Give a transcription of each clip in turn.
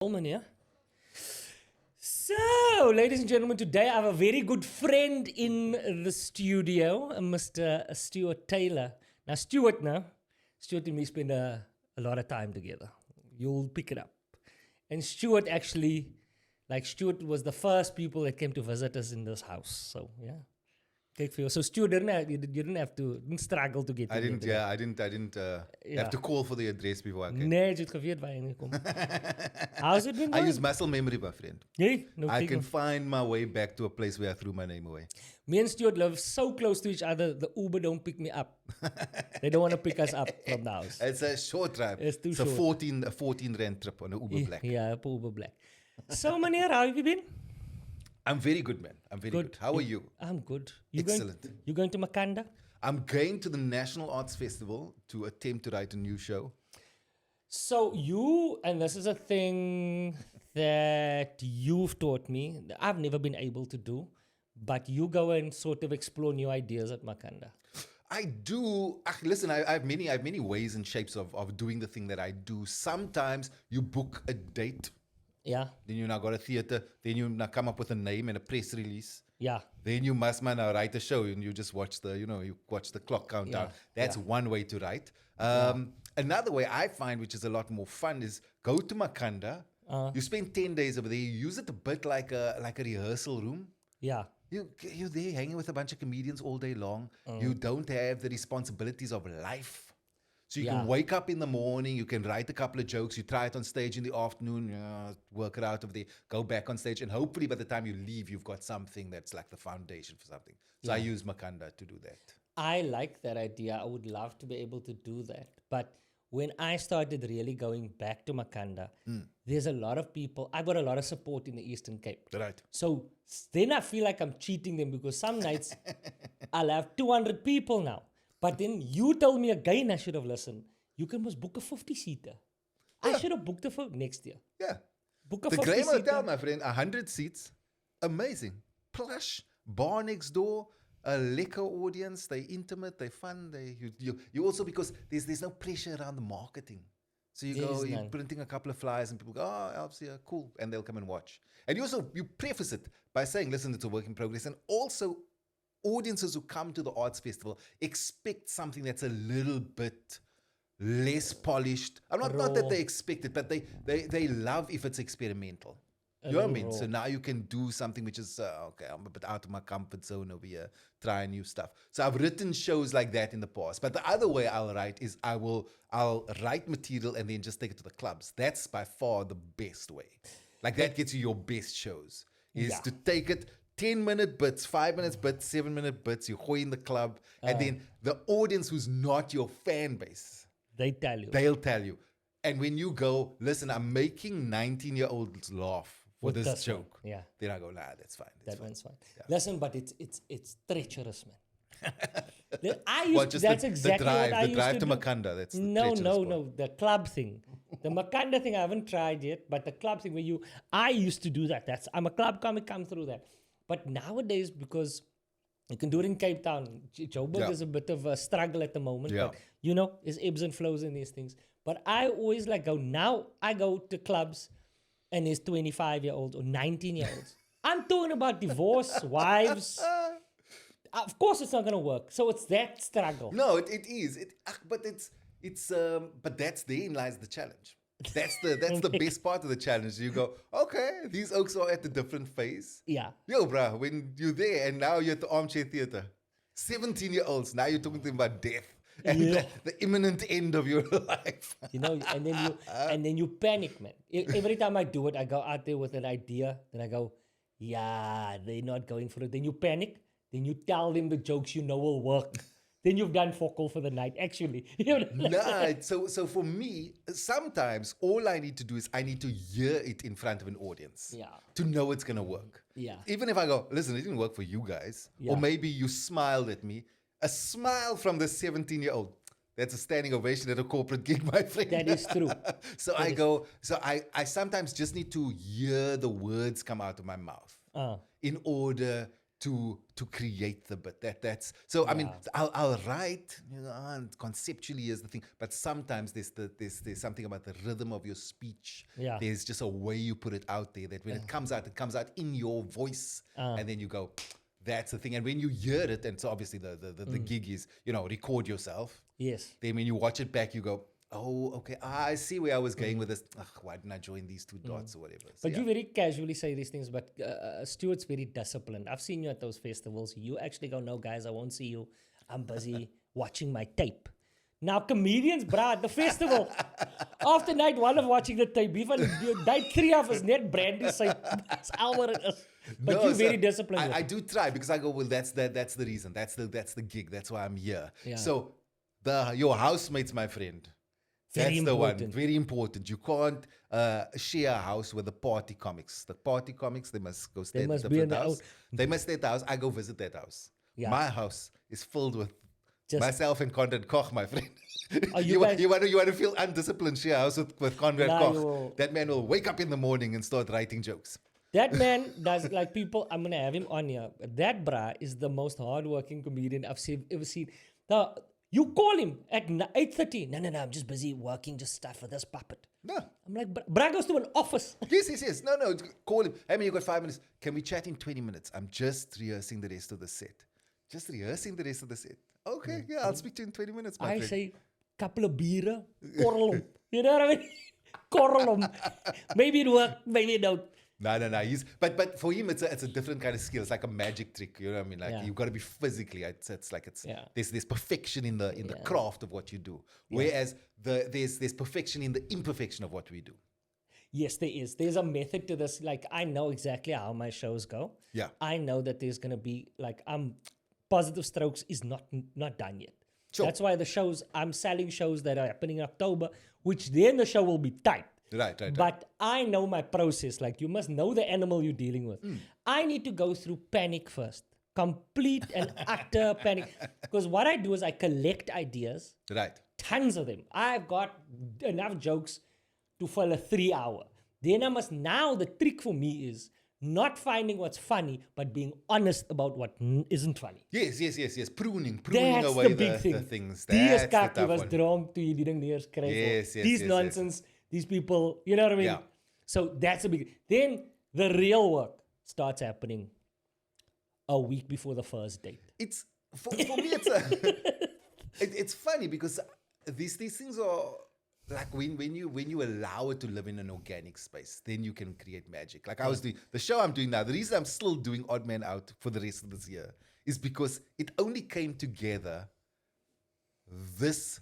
Coleman here. So, ladies and gentlemen, today I have a very good friend in the studio, Mr. Stuart Taylor. Stuart and me spend a lot of time together. You'll pick it up. And Stuart Stuart was the first people that came to visit us in this house. So, yeah. Kijk vir jou. So Stuart didn't struggle to get I didn't have to call for the address before I came. Nee, jy het geweet waar jy ingekom. How's it been going? I use muscle memory, my friend. Nee, no I can find my way back to a place where I threw my name away. Me and Stuart live so close to each other, the Uber don't pick me up. They don't want to pick us up from the house. It's a short drive. It's too short. A 14 rand trip on an Uber Black. Yeah, Uber Black. So, meneer, how have you been? I'm very good, man. I'm very good. How are you? I'm good. Excellent. You going to Makanda? I'm going to the National Arts Festival to attempt to write a new show. So and this is a thing that you've taught me, that I've never been able to do, but you go and sort of explore new ideas at Makanda. I do. Listen, I have many ways and shapes of doing the thing that I do. Sometimes you book a date. Yeah. Then you now got a theater. Then you now come up with a name and a press release. Yeah. Then you must now write a show and you just watch the clock countdown. That's one way to write. Another way I find, which is a lot more fun, is go to Makanda. You spend 10 days over there. You use it a bit like a rehearsal room. Yeah. You're there hanging with a bunch of comedians all day long. You don't have the responsibilities of life. So you can wake up in the morning, you can write a couple of jokes, you try it on stage in the afternoon, work it out over there, go back on stage, and hopefully by the time you leave, you've got something that's like the foundation for something. So I use Makanda to do that. I like that idea. I would love to be able to do that. But when I started really going back to Makanda, there's a lot of people, I got a lot of support in the Eastern Cape. Right. So then I feel like I'm cheating them because some nights I'll have 200 people now. But then you told me again I should have listened. You can must book a 50-seater. I should have booked it for next year. Yeah. Book a the 50-seater. Graham Hotel, my friend, 100 seats. Amazing. Plush. Bar next door. A liquor audience. They're intimate. They're fun. You also, because there's no pressure around the marketing. So you're printing a couple of flyers and people go, oh, Alf's here, cool. And they'll come and watch. And you preface it by saying, listen, it's a work in progress. And also, audiences who come to the arts festival expect something that's a little bit less polished. Not that they expect it, but they love if it's experimental. You know what I mean? So now you can do something which is, okay, I'm a bit out of my comfort zone over here, trying new stuff. So I've written shows like that in the past. But the other way I'll write is I'll write material and then just take it to the clubs. That's by far the best way. Like that gets you your best shows, is to take it 10-minute bits, 5-minute bits, 7-minute bits, you go in the club, and then the audience who's not your fan base, they'll tell you. And when you go, listen, I'm making 19-year-olds laugh for this joke. Yeah. Then I go, nah, that's fine. That one's fine. Yeah. Listen, but it's treacherous, man. That's exactly what I used to do. The drive to do. Makanda, that's the No, the club thing. The Makanda thing I haven't tried yet, but the club thing I used to do that. I'm a club comic, come through that. But nowadays, because you can do it in Cape Town, Joburg is a bit of a struggle at the moment. Yeah. But, there's ebbs and flows in these things. But I always I go to clubs and there's 25-year-olds or 19-year-olds. I'm talking about divorce, wives. Of course it's not going to work. So it's that struggle. No, it is. But that's therein lies the challenge. That's the best part of the challenge. You go, okay, these oaks are at a different phase. Yeah. Yo, bruh, when you're there and now you're at the armchair theater, 17-year-olds, now you're talking to them about death and the imminent end of your life. And then you panic, man. Every time I do it, I go out there with an idea, then I go, they're not going for it. Then you panic, then you tell them the jokes will work. Then you've done focal for the night, actually. So for me, sometimes all I need to do is I need to hear it in front of an audience to know it's going to work. Yeah. Even if I go, listen, it didn't work for you guys, or maybe you smiled at me, a smile from the 17-year-old, that's a standing ovation at a corporate gig, my friend. That is true. I sometimes just need to hear the words come out of my mouth in order to create the bit. That's so. I mean, I'll write, and conceptually is the thing, but sometimes there's something about the rhythm of your speech. Yeah. There's just a way you put it out there that when it comes out in your voice, and then you go, that's the thing. And when you hear it, and so obviously the gig is, record yourself. Yes. Then when you watch it back, you go, oh, okay, I see where I was going with this. Why didn't I join these two dots or whatever? So, But you very casually say these things, but Stuart's very disciplined. I've seen you at those festivals. You actually go, no, guys, I won't see you. I'm busy watching my tape. Now, comedians, bruh, at the festival, after night 1 of watching the tape, even night 3 of is net brandy, say, that's hour it is. But you're very disciplined. I do try because I go, well, that's the reason. That's the gig. That's why I'm here. Yeah. So your housemate's my friend. That's the one. Very important. You can't share a house with the party comics. The party comics, they must go stay at a different house. They must stay at the house. I go visit that house. Yeah. My house is filled with myself and Conrad Koch, my friend. You want to feel undisciplined, share a house with Conrad Koch. That man will wake up in the morning and start writing jokes. That man does, like, people, I'm going to have him on here. That bra is the most hardworking comedian I've ever seen. Now, you call him at 8:30. No, I'm just busy working, just stuff for this puppet. No. I'm like, bra goes to an office. Yes. No, call him. Hey, man, you got 5 minutes. Can we chat in 20 minutes? I'm just rehearsing the rest of the set. Okay, I'll speak to you in 20 minutes, my friend. I say, couple of beer, korrel hom. You know what I mean? Korrel hom. Maybe it worked, maybe it don't. No. But for him, it's a different kind of skill. It's like a magic trick. You know what I mean? Like you've got to be physically. There's perfection in the craft of what you do. Whereas there's perfection in the imperfection of what we do. Yes, there is. There's a method to this. Like, I know exactly how my shows go. Yeah. I know that there's gonna be Positive Strokes is not done yet. Sure. That's why I'm selling shows that are happening in October, which then the show will be tight. Right. But I know my process. Like, you must know the animal you're dealing with. I need to go through panic first. Complete and utter panic. Because what I do is I collect ideas. Right. Tons of them. I've got enough jokes to fill a 3 hour. Then now the trick for me is not finding what's funny, but being honest about what isn't funny. Yes. Pruning That's away the big thing. the things. That's the tough was one. dronk to you didn't Yes, These nonsense, these people, you know what I mean? Yeah. So that's a big. Then the real work starts happening a week before the first date. It's for me. It's funny because these things are like when you allow it to live in an organic space, then you can create magic. Like I was doing the show I'm doing now. The reason I'm still doing Odd Man Out for the rest of this year is because it only came together this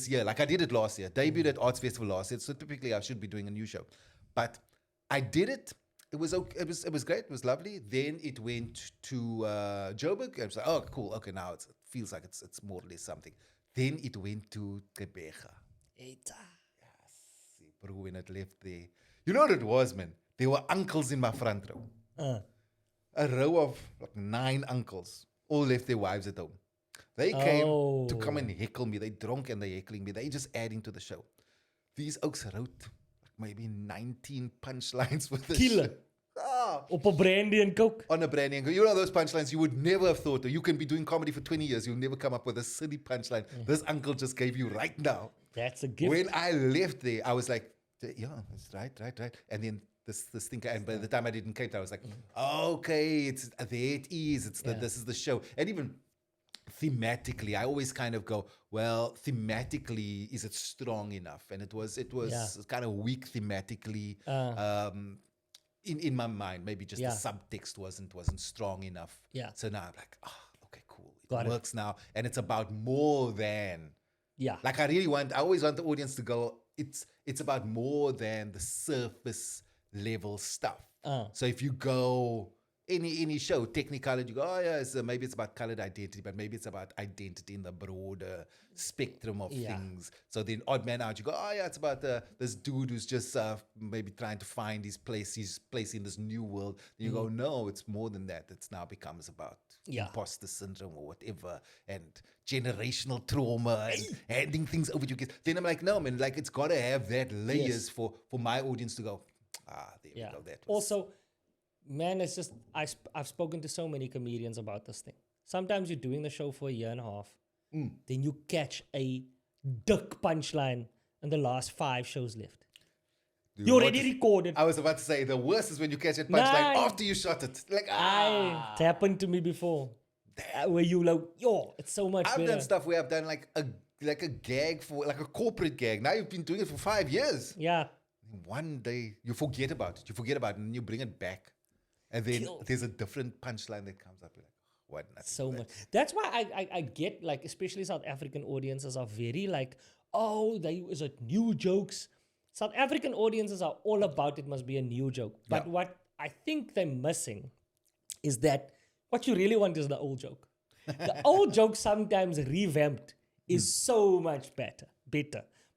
year. Like I did it last year, debuted at Arts Festival last year. So typically I should be doing a new show, but I did it. It was okay. It was great. It was lovely. Then it went to Joburg. I was like, oh, cool. Okay, now it feels like it's more or less something. Then it went to Gqeberha. Yes, bro, when it left there. You know what it was, man? There were uncles in my front row. A row of like 9 uncles, all left their wives at home. They came to come and heckle me. They drunk and they heckling me. They just adding to the show. These oaks wrote maybe 19 punchlines with this Killer. Op a brandy and coke. On a brandy and coke. You know those punchlines you would never have thought of. You can be doing comedy for 20 years. You'll never come up with a silly punchline. This uncle just gave you right now. That's a gift. When I left there, I was like, yeah, that's right. And then this thing, and by the time I did in Cape Town, I was like, okay, there it is. This is the show. And even thematically, I always kind of go, well, thematically, is it strong enough? And it was kind of weak thematically. In my mind, maybe just the subtext wasn't strong enough. Yeah. So now I'm like, okay, cool. It works now. And it's about more than. Yeah. Like I always want the audience to go, it's about more than the surface level stuff. So if you go any show, technicality, you go, maybe it's about colored identity, but maybe it's about identity in the broader spectrum of things. So then Odd Man Out, you go, it's about this dude who's just maybe trying to find his place in this new world. Then you go, no, it's more than that. It's now becomes about imposter syndrome or whatever, and generational trauma and handing things over to your kids. Then I'm like, no, man, like it's got to have that layers for my audience to go, there we go. That was. Also, Man, it's just, I've spoken to so many comedians about this thing. Sometimes you're doing the show for a year and a half, then you catch a dick punchline in the last 5 shows left. You You know already what? recorded. I was about to say the worst is when you catch that punchline Nah. after you shot it. Like It's happened to me before. Where you like, yo, it's so much I've better. done stuff where I've done like a gag for like a corporate gag. Now you've been doing it for 5 years. Yeah. One day you forget about it. You forget about it and you bring it back. And then there's a different punchline that comes up. You're like, what? Nothing So to much. that. That's why I get like, especially South African audiences are very like, oh, there is a new jokes. South African audiences are all about it must be a new joke. But what I think they're missing is that what you really want is the old joke. The old joke sometimes revamped is so much better.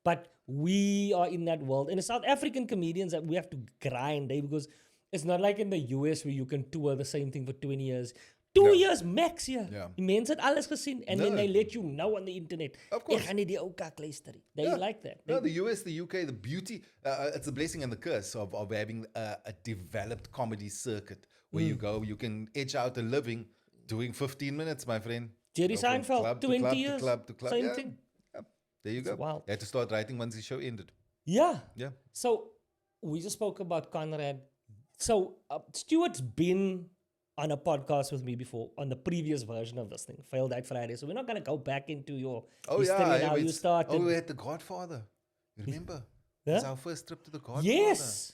But we are in that world. And the South African comedians that we have to grind, because it's not like in the US where you can tour the same thing for 20 years. 2 years max hier. Ja. Die mense het alles gesien and then No. they let you know on the internet. Of course. Ek gaan nie die ou kak luister nie. They like that. No, the US, the UK, the beauty, it's a blessing and the curse of having a developed comedy circuit where you go, you can edge out a living doing 15 minutes, my friend. Jerry Go from Seinfeld, club to 20 club to years. club to club. Same Yeah. thing. Yeah. There you go. wild. You had to start writing once the show ended. Yeah. Yeah. So we just spoke about Conrad. So Stuart's been on a podcast with me before on the previous version of this thing, Failed That Friday. So we're not going to go back into your history and how you started. Oh, we had The Godfather. You remember? It was our first trip to The Godfather. Yes.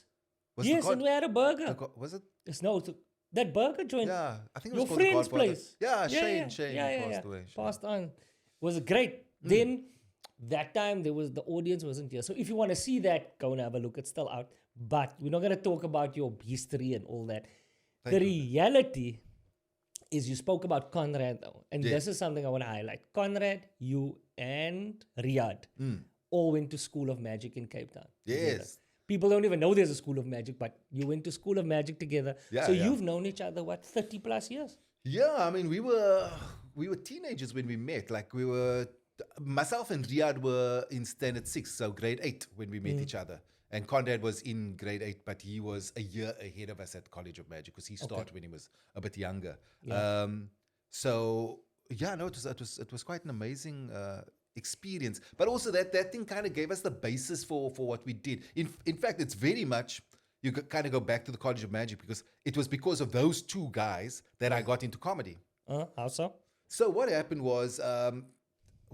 Was Yes, and we had a burger. was it? It's no, that burger joint. Yeah, I think it Your was called The friend's Godfather. place. Yeah, Shane passed away. Shane. Passed on. Was great. Then that time the audience wasn't here. So if you want to see that, go and have a look. It's still out. But we're not going to talk about your history and all that. The reality is you spoke about Conrad though. And this is something I want to highlight. Conrad, you and Riyadh all went to School of Magic in Cape Town. Yes. Together. People don't even know there's a School of Magic, but you went to School of Magic together. Yeah, so yeah. you've known each other, 30 plus years? Yeah, I mean, we were teenagers when we met. Like myself and Riyadh were in standard 6, so grade 8 when we met each other. And Conrad was in grade 8, but he was a year ahead of us at College of Magic because he started when he was a bit younger. Yeah. So yeah, no, it was quite an amazing experience. But also that thing kind of gave us the basis for what we did. In fact, it's very much, you kind of go back to the College of Magic because it was because of those two guys that I got into comedy. How so? So what happened was,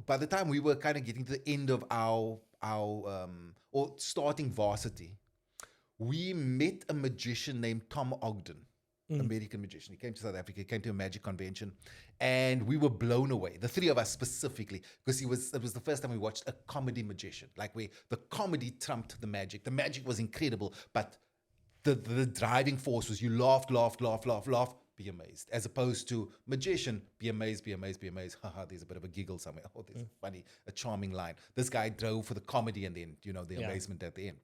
by the time we were kind of getting to the end of our or starting varsity, we met a magician named Tom Ogden, American magician. He came to South Africa, he came to a magic convention, and we were blown away. The three of us specifically, because it was the first time we watched a comedy magician. Like the comedy trumped the magic. The magic was incredible, but the driving force was you laugh, be amazed. As opposed to magician, be amazed. Haha, there's a bit of a giggle somewhere. Oh, there's a charming line. This guy drove for the comedy and then, the amazement at the end.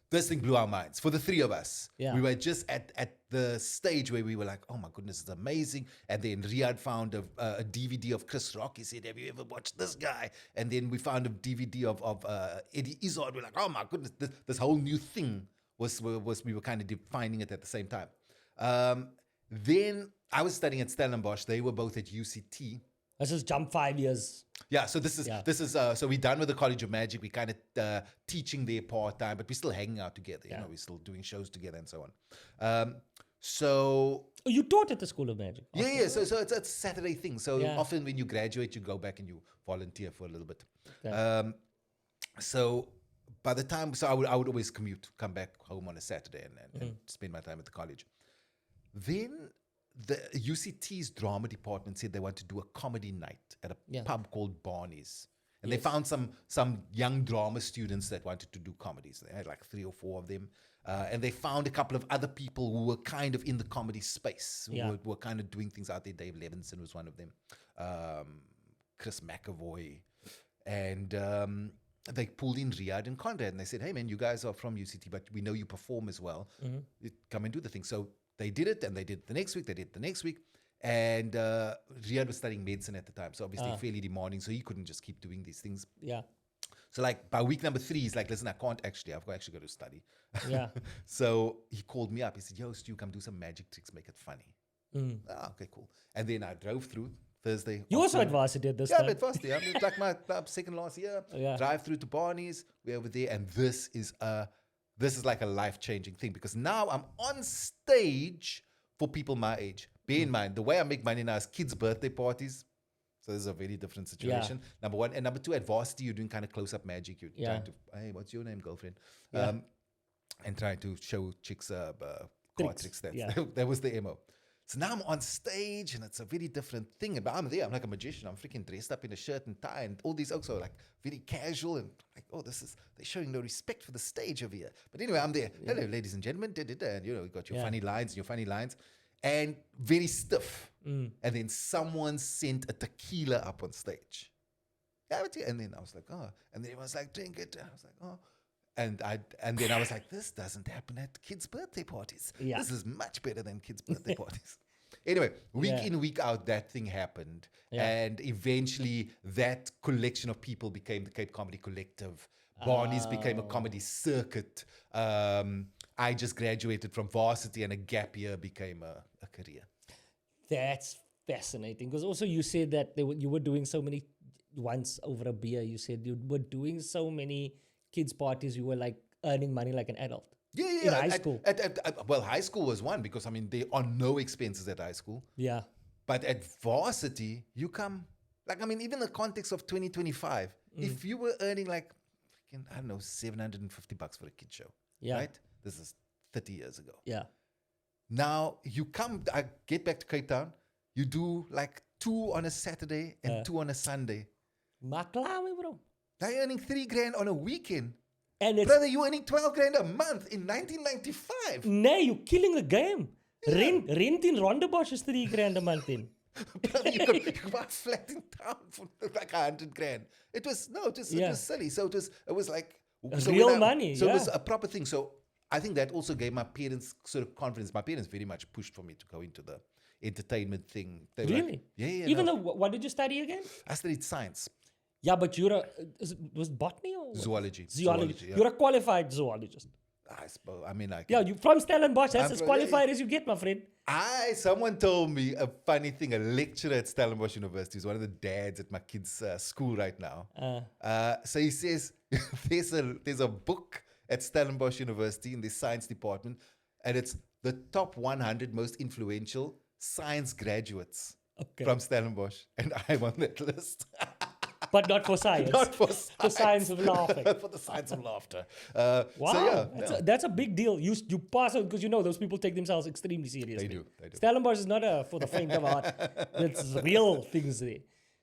This thing blew our minds. For the three of us, we were just at the stage where we were like, oh my goodness, it's amazing. And then Riyadh found a DVD of Chris Rock. He said, have you ever watched this guy? And then we found a DVD of Eddie Izzard. We're like, oh my goodness, this whole new thing was we were kind of defining it at the same time. Then I was studying at Stellenbosch. They were both at UCT. Let's just jump 5 years. Yeah, so this is so we're done with the College of Magic. We kind of teaching there part-time, but we're still hanging out together. We're still doing shows together and so on. So you taught at the School of Magic? Yeah. So it's a Saturday thing. So often when you graduate, you go back and you volunteer for a little bit. Okay. So by the time, I would always come back home on a Saturday and spend my time at the college. Then the UCT's drama department said they want to do a comedy night at a pub called Barney's. And they found some young drama students that wanted to do comedies. They had like 3 or 4 of them. And they found a couple of other people who were kind of in the comedy space, who were kind of doing things out there. Dave Levinson was one of them. Chris McAvoy. And they pulled in Riyadh and Conrad. And they said, hey, man, you guys are from UCT, but we know you perform as well. Come and do the thing. So they did it, and they did it the next week. They did it the next week. And Riyadh was studying medicine at the time, so obviously fairly demanding, so he couldn't just keep doing these things. Yeah. So like by week number 3, he's like, listen, I can't actually, I've actually got to study. Yeah. So he called me up. He said, yo, Stu, come do some magic tricks, make it funny. Mm. Ah, okay, cool. And then I drove through Thursday. You also afternoon. at varsity at this Yeah, time. but varsity. I mean, it's like my second last year. Yeah. Drive through to Barney's. We're over there, and this is like a life-changing thing because now I'm on stage for people my age. Bear in mind, the way I make money now is kids' birthday parties. So this is a very different situation. Yeah. Number one. And number two, at varsity, you're doing kind of close-up magic. You're trying to, hey, what's your name, girlfriend? Yeah. And trying to show chicks card tricks. Yeah. That was the MO. So now I'm on stage and it's a very different thing. But I'm there, I'm like a magician. I'm freaking dressed up in a shirt and tie and all these also like very casual and like, oh, they're showing no respect for the stage over here. But anyway, I'm there. Hello, ladies and gentlemen. And you got your funny lines and very stiff. And then someone sent a tequila up on stage. And then I was like, oh. And then he was like, drink it. And I was like, oh. And then I was like, this doesn't happen at kids' birthday parties. Yeah. This is much better than kids' birthday parties. Anyway, week in, week out, that thing happened. Yeah. And eventually that collection of people became the Cape Comedy Collective. Barney's became a comedy circuit. I just graduated from varsity and a gap year became a career. That's fascinating. Because also you said that you were doing so many, once over a beer, you said you were doing so many kids' parties, you were like earning money like an adult. Yeah. In high school. Well, high school was one because, I mean, there are no expenses at high school. Yeah. But at varsity, you come, like, I mean, even the context of 2025, if you were earning like, I don't know, $750 for a kid show, right? This is 30 years ago. Yeah. Now you come, I get back to Cape Town, you do like 2 on a Saturday and 2 on a Sunday. Maklame, bro. Now you're earning $3,000 on a weekend. And it's, Brother, you're earning $12,000 a month in 1995. nay, you're killing the game. Rent in Rondebosch is $3,000 a month in. Brother, you got flat in town for like $100,000. It was silly. So it was like real money. So it was a proper thing. So I think that also gave my parents sort of confidence. My parents very much pushed for me to go into the entertainment thing. They were Really? like, yeah. Even though, what did you study again? I studied science. Yeah, but you're was it botany or what? Zoology. Zoology. Yeah. You're a qualified zoologist. I suppose. I mean, like. Yeah, you from Stellenbosch. That's I'm as from- qualified as you get, my friend. Someone told me a funny thing. A lecturer at Stellenbosch University is one of the dads at my kids' school right now. So he says there's a book at Stellenbosch University in the science department, and it's the top 100 most influential science graduates from Stellenbosch, and I'm on that list. But not for science. Not for science. For science of laughing. For the science of laughter. Wow, So yeah, that's a big deal. You pass out because those people take themselves extremely seriously. They do. Stellenbosch is not for the faint of heart. It's real things there.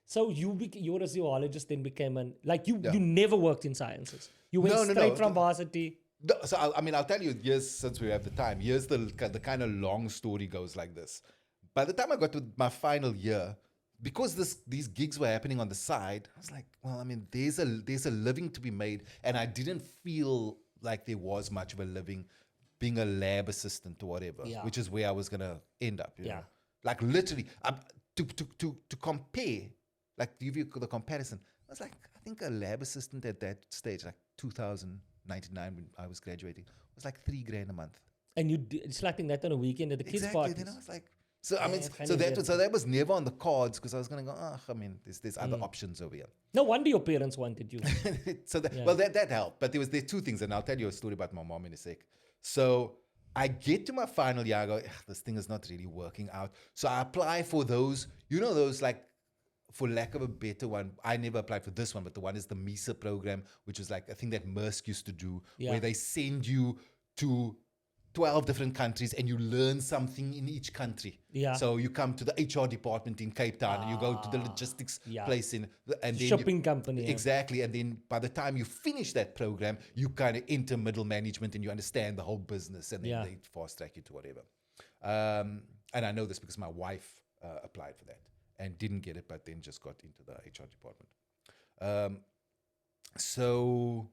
So you're a zoologist, then became you never worked in sciences. You went straight from varsity. So I'll tell you, years since we have the time. Here's the kind of long story goes like this. By the time I got to my final year, because these gigs were happening on the side, I was like, well, I mean, there's a living to be made, and I didn't feel like there was much of a living being a lab assistant or whatever, which is where I was gonna end up. You know? Like literally, to compare, like to give you the comparison, I was like, I think a lab assistant at that stage, like 2099 when I was graduating, was like $3,000 a month. And you slapping that on a weekend at the kids' parties. Then I was like. So that was never on the cards because I was going to go, there's other options over here. No wonder your parents wanted you. Well, that helped. But there's 2 things, and I'll tell you a story about my mom in a sec. So I get to my final year, I go, this thing is not really working out. So I apply for those, like, for lack of a better one, I never applied for this one, but the one is the MISA program, which is like a thing that Maersk used to do, where they send you to 12 different countries and you learn something in each country. Yeah. So you come to the HR department in Cape Town and you go to the logistics place and then shopping company. Exactly. And then by the time you finish that program, you kind of enter middle management and you understand the whole business, and then they fast track you to whatever. And I know this because my wife applied for that and didn't get it, but then just got into the HR department. So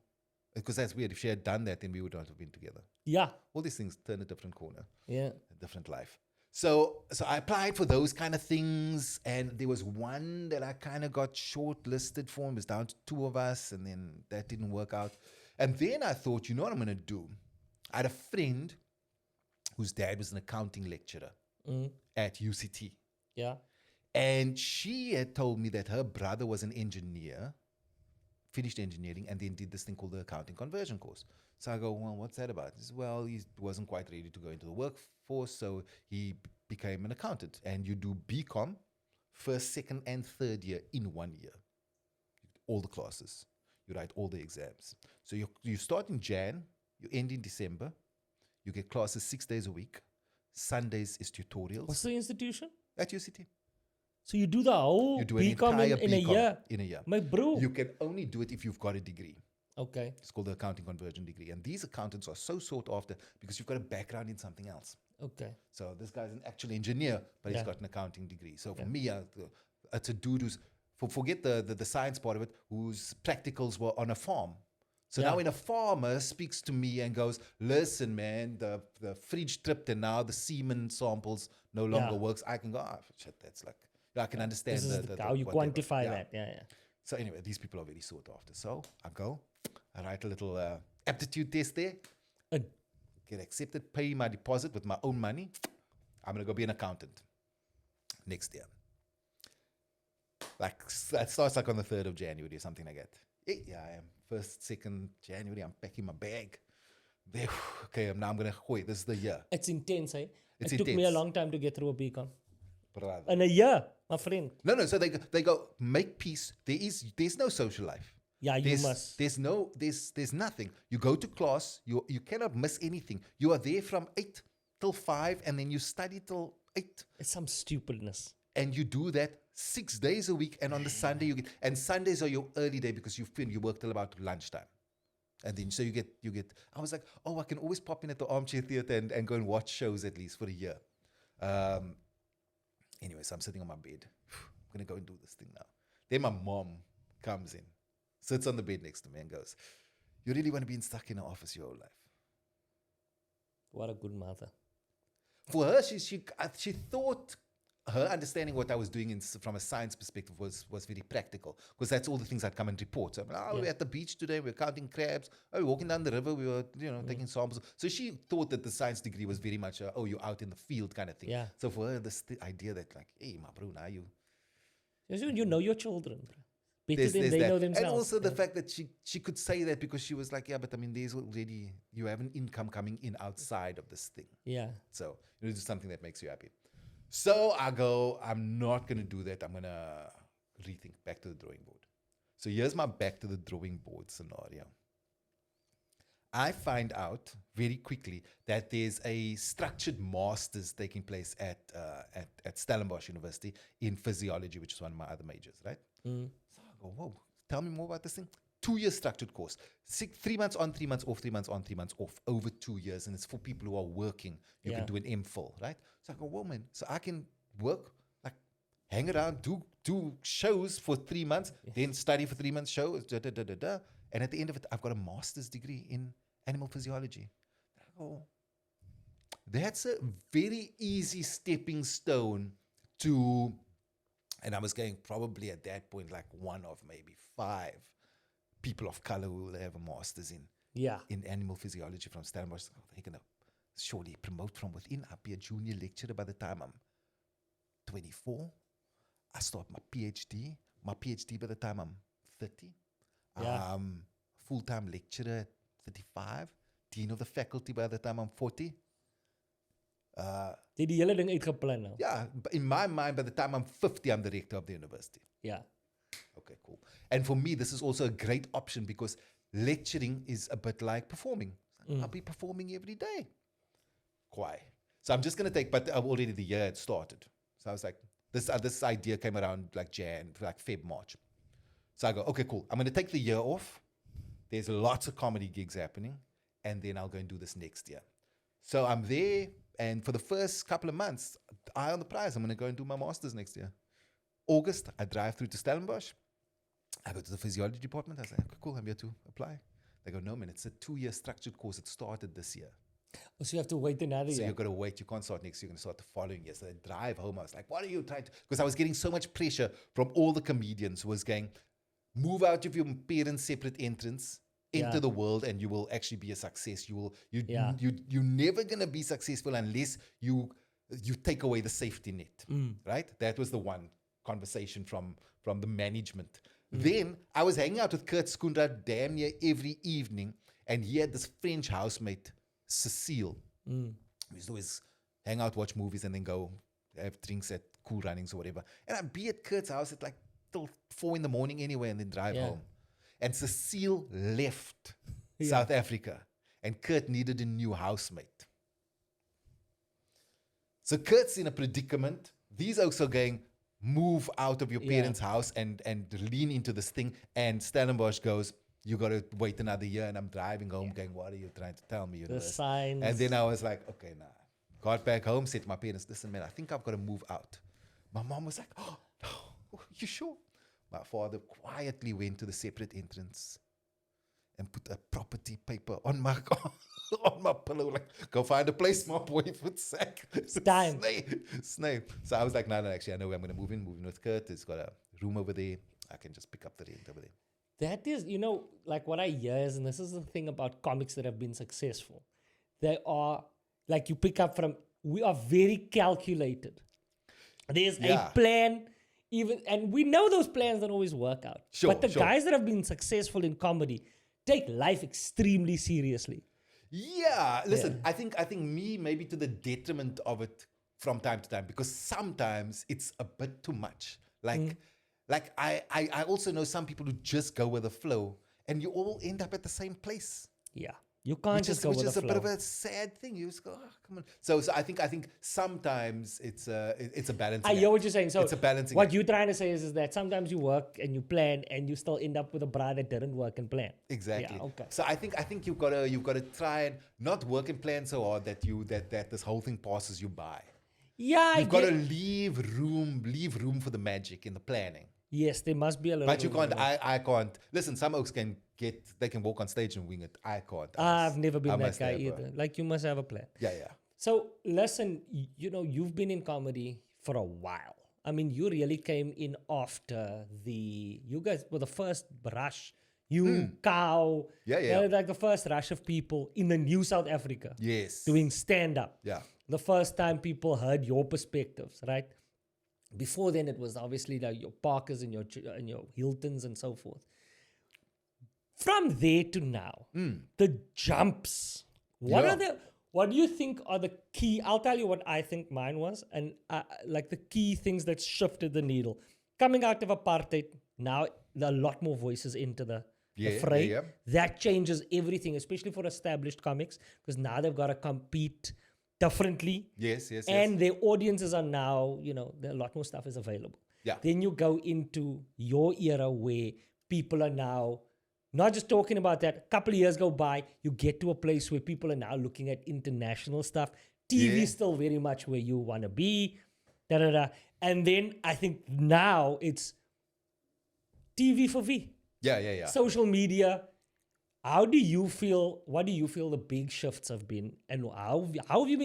because that's weird. If she had done that, then we would not have been together. Yeah. All these things turn a different corner. Yeah. A different life. So I applied for those kind of things, and there was one that I kind of got shortlisted for. It was down to two of us, and then that didn't work out. And then I thought, you know what I'm going to do? I had a friend whose dad was an accounting lecturer at UCT. Yeah. And she had told me that her brother was an engineer, finished engineering, and then did this thing called the accounting conversion course. So I go, well, what's that about? He says, well, he wasn't quite ready to go into the workforce, so he became an accountant. And you do BCom, first, second, and third year in 1 year. All the classes. You write all the exams. So you start in Jan, you end in December. You get classes 6 days a week. Sundays is tutorials. What's the institution? At UCT. So you do the whole You do an BCom entire in a BCom year? in a year. My bro. You can only do it if you've got a degree. Okay. It's called the accounting conversion degree. And these accountants are so sought after because you've got a background in something else. Okay. So this guy's an actual engineer, but he's got an accounting degree. So for me, it's a dude who's, forget the science part of it, whose practicals were on a farm. So now when a farmer speaks to me and goes, listen, man, the fridge tripped and now the semen samples no longer works, I can go, shit, that's like, I can understand This is how you quantify that. Yeah. So anyway, these people are very sought after. So I go, I write a little aptitude test there, get accepted, pay my deposit with my own money. I'm going to go be an accountant next year. Like, that starts like on the 3rd of January or something like that. Yeah, I am. 1st, 2nd January, I'm packing my bag. There, okay, now I'm going to, wait, this is the year. It's intense, eh? It's it took me a long time to get through a BCom. Brother. In a year, my friend. No, so they go, make peace. There's no social life. Yeah, you must. There's nothing. You go to class, you cannot miss anything. You are there from 8 till 5, and then you study till 8. It's some stupidness. And you do that 6 days a week, and on the Sunday you get, and Sundays are your early day because you work till about lunchtime. And then so you get I was like, oh, I can always pop in at the armchair theater and go and watch shows at least for a year. Anyway, so I'm sitting on my bed. I'm going to go and do this thing now. Then my mom comes in, sits on the bed next to me and goes, you really want to be stuck in an office your whole life? What a good mother. For her, she thought her understanding what I was doing from a science perspective was very practical, because that's all the things I'd come and report. So, we're at the beach today, we're counting crabs, we're walking down the river, we were taking samples. So she thought that the science degree was very much you're out in the field kind of thing. Yeah. So for her, the idea that like, hey, my bro, now you know your children, bro. Better than there's they that. know themselves. And also the fact that she could say that because she was like, yeah, but I mean, there's already, you have an income coming in outside of this thing. Yeah. So it's just something that makes you happy. So I go, I'm not going to do that. I'm going to rethink, back to the drawing board. So here's my back to the drawing board scenario. I find out very quickly that there's a structured master's taking place at Stellenbosch University in physiology, which is one of my other majors, right? So I go, whoa, tell me more about this thing. 2-year structured course, 3 months on, 3 months off, 3 months on, 3 months off, over 2 years. And it's for people who are working. You can do an MPhil, right? So I go, whoa, man. So I can work, like hang around, do shows for 3 months, then study for 3 months, shows, and at the end of it, I've got a master's degree in animal physiology. I go, that's a very easy stepping stone to, and I was going probably at that point like one of maybe 5 people of color who will have a master's in animal physiology from Stellenbosch. They're going to surely promote from within. I'll be a junior lecturer by the time I'm 24. I start my PhD. My PhD by the time I'm 30. Full-time lecturer at 35. Dean of the faculty by the time I'm 40. Die hele ding uitgeplan nou. Yeah, in my mind, by the time I'm 50, I'm the rector of the university. Yeah. Okay, cool. And for me, this is also a great option because lecturing is a bit like performing. I'll be performing every day. Why? So I'm just going to take, but already the year had started. So I was like, this idea came around like Feb, March. So I go, okay, cool. I'm going to take the year off. There's lots of comedy gigs happening. And then I'll go and do this next year. So I'm there. And for the first couple of months, eye on the prize. I'm going to go and do my master's next year. August, I drive through to Stellenbosch. I go to the physiology department. I say, okay, cool, I'm here to apply. They go, no, man, it's a 2-year structured course. It started this year. So you have to wait another So year. you've got to wait. You can't start next year. You're going to start the following year. So I drive home. I was like, what are you trying to... Because I was getting so much pressure from all the comedians who was going, move out of your parents' separate entrance, enter the world, and you will actually be a success. You're never going to be successful unless you take away the safety net, right? That was the one conversation from the management. Then I was hanging out with Kurt Skundra damn near every evening, and he had this French housemate, Cecile. We used to always hang out, watch movies, and then go have drinks at Cool Runnings or whatever. And I'd be at Kurt's house at like till 4 in the morning anyway, and then drive home. And Cecile left South Africa, and Kurt needed a new housemate. So Kurt's in a predicament. These oaks are going, move out of your parents' house and lean into this thing. And Stellenbosch goes, you got to wait another year. And I'm driving home going, what are you trying to tell me? The signs. And then I was like, okay, nah. Got back home, said to my parents, listen, man, I think I've got to move out. My mom was like, oh, no, you sure? My father quietly went to the separate entrance and put a property paper on my on my pillow, like, go find a place, my boy, for sack. It's time. Snape. So I was like, no, actually, I know where I'm going to move in with Kurt. He's got a room over there. I can just pick up the rent over there. That is, like what I hear is, and this is the thing about comics that have been successful. They are, like you pick up from, we are very calculated. There's a plan, and we know those plans don't always work out. But the guys that have been successful in comedy take life extremely seriously. Yeah, listen, I think me maybe to the detriment of it from time to time, because sometimes it's a bit too much. Like I also know some people who just go with the flow, and you all end up at the same place. Yeah. You can't just go with the flow. Which is a bit of a sad thing. You just go, oh, come on. So I think sometimes it's a balancing I act. hear what you're saying. So it's a balancing what act. you're trying to say is that sometimes you work and you plan and you still end up with a bride that didn't work and plan. Exactly. Yeah, okay. So I think you've got to try and not work and plan so hard that this whole thing passes you by. Yeah, You've got to leave room for the magic in the planning. Yes, there must be a little. But you can't. I can't. Listen, some oaks can walk on stage and wing it. I can't. I've never been that guy either. Like, you must have a plan. Yeah. So listen, you've been in comedy for a while. I mean, you really came in after you guys were the first rush. Cow. Yeah. Like the first rush of people in the new South Africa. Yes. Doing stand-up. Yeah. The first time people heard your perspectives, right? Before then, it was obviously like your Parkers and your Hiltons and so forth. From there to now, the jumps. What do you think are the key? I'll tell you what I think mine was, and like the key things that shifted the needle. Coming out of apartheid, now there are a lot more voices into the fray. Yeah. That changes everything, especially for established comics, because now they've got to compete differently. Yes. And their audiences are now, a lot more stuff is available. Yeah. Then you go into your era where people are now not just talking about that. A couple of years go by, you get to a place where people are now looking at international stuff. TV is still very much where you want to be. And then I think now it's TV for V. Yeah. Social media. How do you feel? What do you feel the big shifts have been, and how have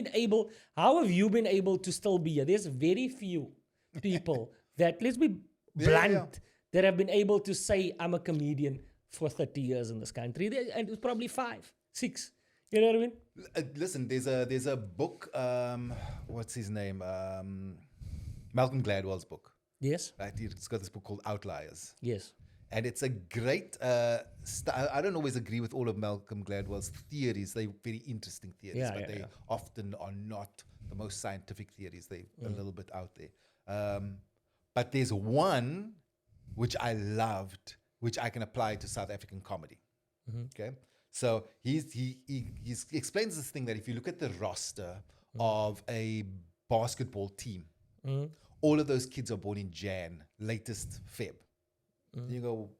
you been able to still be here? There's very few people that, let's be blunt, that have been able to say I'm a comedian for 30 years in this country. And it's probably 5, 6. You know what I mean? Listen, there's a book. What's his name? Malcolm Gladwell's book. Yes. Right. It's got this book called Outliers. Yes. And it's a great, I don't always agree with all of Malcolm Gladwell's theories. They're very interesting theories, but they often are not the most scientific theories. They're a little bit out there. But there's one which I loved, which I can apply to South African comedy. Okay? So he explains this thing that if you look at the roster of a basketball team, all of those kids are born in Jan, latest Feb. You go,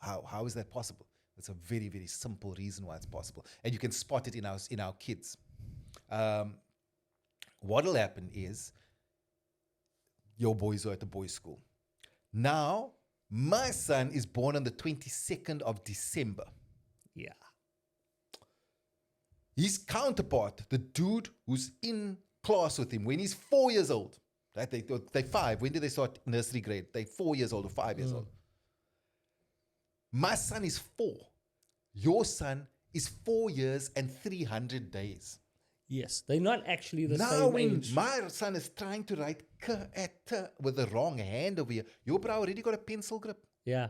how is that possible? It's a very, very simple reason why it's possible. And you can spot it in our kids. What'll happen is your boys are at the boys' school. Now, my son is born on the 22nd of December. Yeah. His counterpart, the dude who's in class with him when he's 4 years old, right? They're 5. When did they start nursery grade? They're 4 years old or 5 years old. My son is 4. Your son is 4 years and 300 days. Yes, they're not actually the Now same when age. my son is trying to write k at t with the wrong hand over here, your bro already got a pencil grip. Yeah.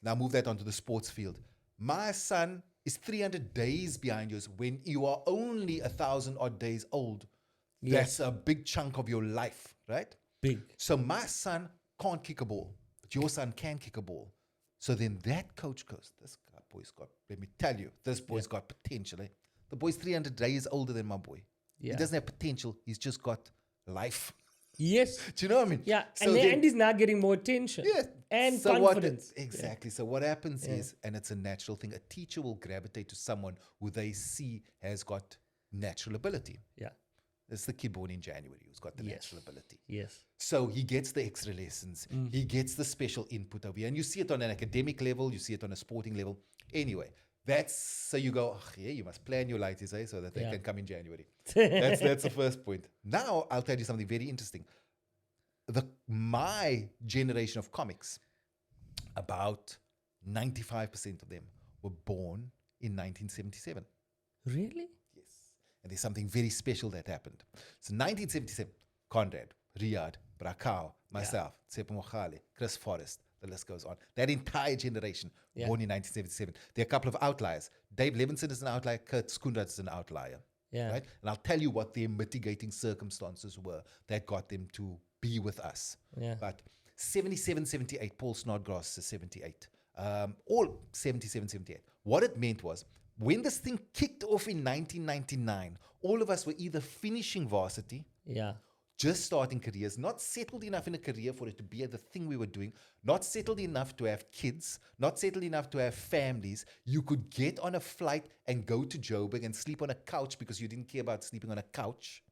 Now move that onto the sports field. My son is 300 days behind yours when you are only 1,000 odd days old. Yes. That's a big chunk of your life, right? Big. So my son can't kick a ball, but your son can kick a ball. So then that coach goes, this boy's got, let me tell you, this boy's got potential. Eh? The boy's 300 days older than my boy. Yeah. He doesn't have potential. He's just got life. Yes. Do you know what I mean? Yeah. So And he's now getting more attention. yeah. And So confidence. Exactly. So what happens is, and it's a natural thing, a teacher will gravitate to someone who they see has got natural ability. Yeah. It's the kid born in January who's got the Yes. natural ability. Yes. So he gets the extra lessons. He gets the special input over here. And you see it on an academic level. You see it on a sporting level. Anyway, so you go, yeah, you must plan your lights, eh, so that they Yeah. can come in January. That's the first point. Now, I'll tell you something very interesting. My generation of comics, about 95% of them were born in 1977. Really? Yes. And there's something very special that happened. So 1977, Conrad, Riyadh, Brakau, myself, Tsepo Mokhale, Chris Forrest, the list goes on. That entire generation born in 1977. There are a couple of outliers. Dave Levinson is an outlier. Kurt Skoenrath is an outlier. Yeah. Right? And I'll tell you what their mitigating circumstances were that got them to be with us. Yeah. But 77, 78, Paul Snodgrass is 78. All 77, 78. What it meant was, when this thing kicked off in 1999, all of us were either finishing varsity, Yeah. just starting careers, not settled enough in a career for it to be the thing we were doing, not settled enough to have kids, not settled enough to have families. You could get on a flight and go to Joburg and sleep on a couch because you didn't care about sleeping on a couch.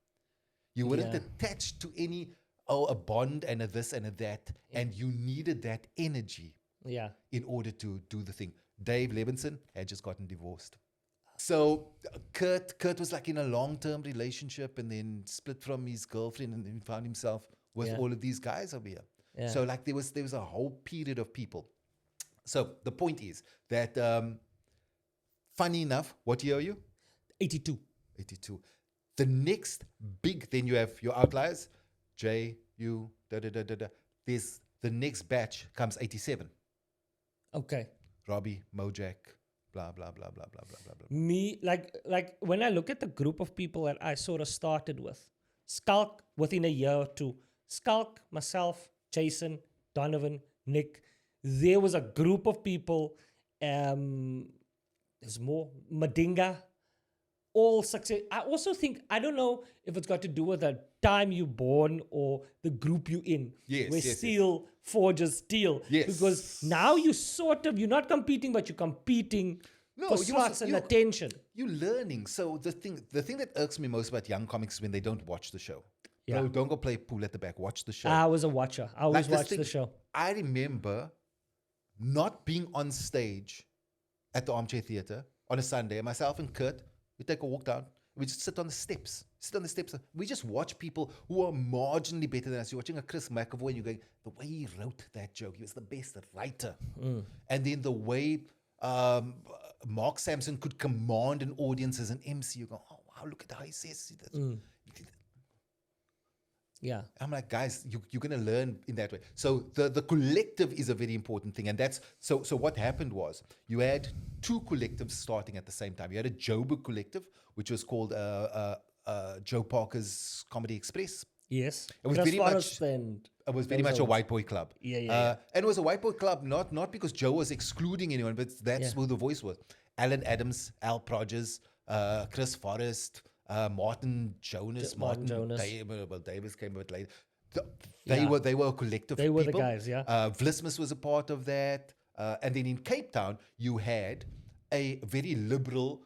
You weren't attached to any, a bond and a this and a that, and you needed that energy Yeah. in order to do the thing. Dave Levinson had just gotten divorced. So Kurt was like in a long-term relationship and then split from his girlfriend and then found himself with all of these guys over here. Yeah. So like there was a whole period of people. So the point is that, funny enough, what year are you? 82. 82. The next big, then you have your outliers, J, U, da. There's the next batch comes 87. Okay. Robbie, Mojack, blah, blah, blah, blah, blah, blah, blah, blah. Me, like when I look at the group of people that I sort of started with, Skulk within a year or two, Skulk, myself, Jason, Donovan, Nick, there was a group of people, there's more, Madinga, all success. I also think, I don't know if it's got to do with the time you're born or the group you're in. Yes, where yes, steel forges steel. Yes. Because now you're not competing, but you're competing for slots and attention. You're learning. So the thing that irks me most about young comics is when they don't watch the show. Yeah. No, don't go play pool at the back. Watch the show. I was a watcher. I always Like this watched the thing, show. I remember not being on stage at the Armchair Theatre on a Sunday. Myself and Kurt, we take a walk down. We just sit on the steps. We just watch people who are marginally better than us. You're watching a Chris McAvoy and you're going, the way he wrote that joke, he was the best writer. And then the way Mark Sampson could command an audience as an MC, you go, oh, wow, look at how he says it. Yeah. I'm like, guys, you're going to learn in that way. So the collective is a very important thing. And that's, so what happened was you had two collectives starting at the same time. You had a Joburg collective, which was called Joe Parker's Comedy Express. Yes. It was Chris very Forrest much, and it was very much a white boy club. Yeah. And it was a white boy club, not because Joe was excluding anyone, but that's who the voice was. Alan Adams, Al Prodgers, Chris Forrest, Martin Jonas. Davis came a bit later. They were a collective. They were people. the guys, yeah. Vlismus was a part of that. And then in Cape Town, you had a very liberal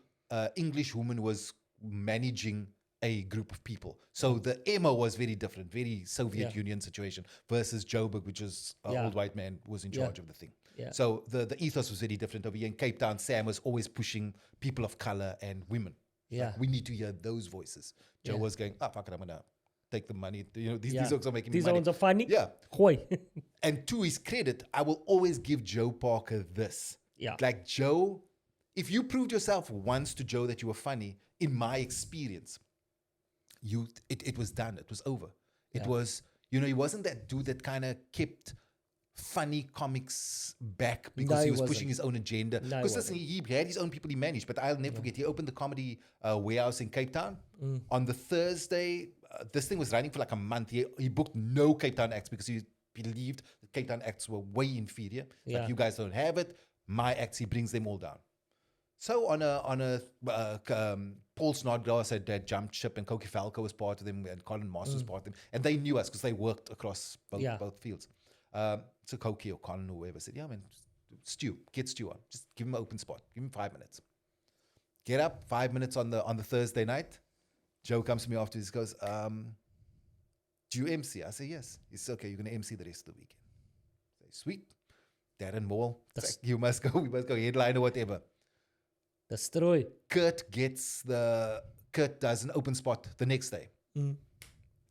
English woman was managing a group of people. So the Emma was very different, very Soviet Union situation versus Joburg, which is an old white man was in charge of the thing. Yeah. So the ethos was very different over here in Cape Town. Sam was always pushing people of color and women. Yeah. Like, we need to hear those voices. Joe Yeah. was going, fuck it, I'm going to take the money. These Yeah. songs are making These me money. ones are funny. Yeah. Gooi. And to his credit, I will always give Joe Parker this. Yeah. Like, Joe, if you proved yourself once to Joe that you were funny, in my experience, it was done. It was over. It was, he wasn't that dude that kind of kept funny comics back because No, he he was wasn't. pushing his own agenda. No, he Because listen, he had his own people he managed, but I'll never forget, he opened the comedy warehouse in Cape Town. On the Thursday, this thing was running for like a month. He booked no Cape Town acts because he believed the Cape Town acts were way inferior. Yeah. Like, you guys don't have it. My acts, he brings them all down. So on a Paul Snodgrass had jumped ship, and Koki Falco was part of them, and Colin Moss was part of them, and they knew us because they worked across both fields. So Koki or Colin or whoever said, yeah, man, get Stu on. Just give him an open spot. Give him 5 minutes. Get up, 5 minutes on the Thursday night. Joe comes to me afterwards. He goes, do you MC? I say, yes. He says, okay, you're going to MC the rest of the weekend. I say, sweet. Darren Ball. Like, you must go. We must go headline or whatever. Destroy. Kurt does an open spot the next day.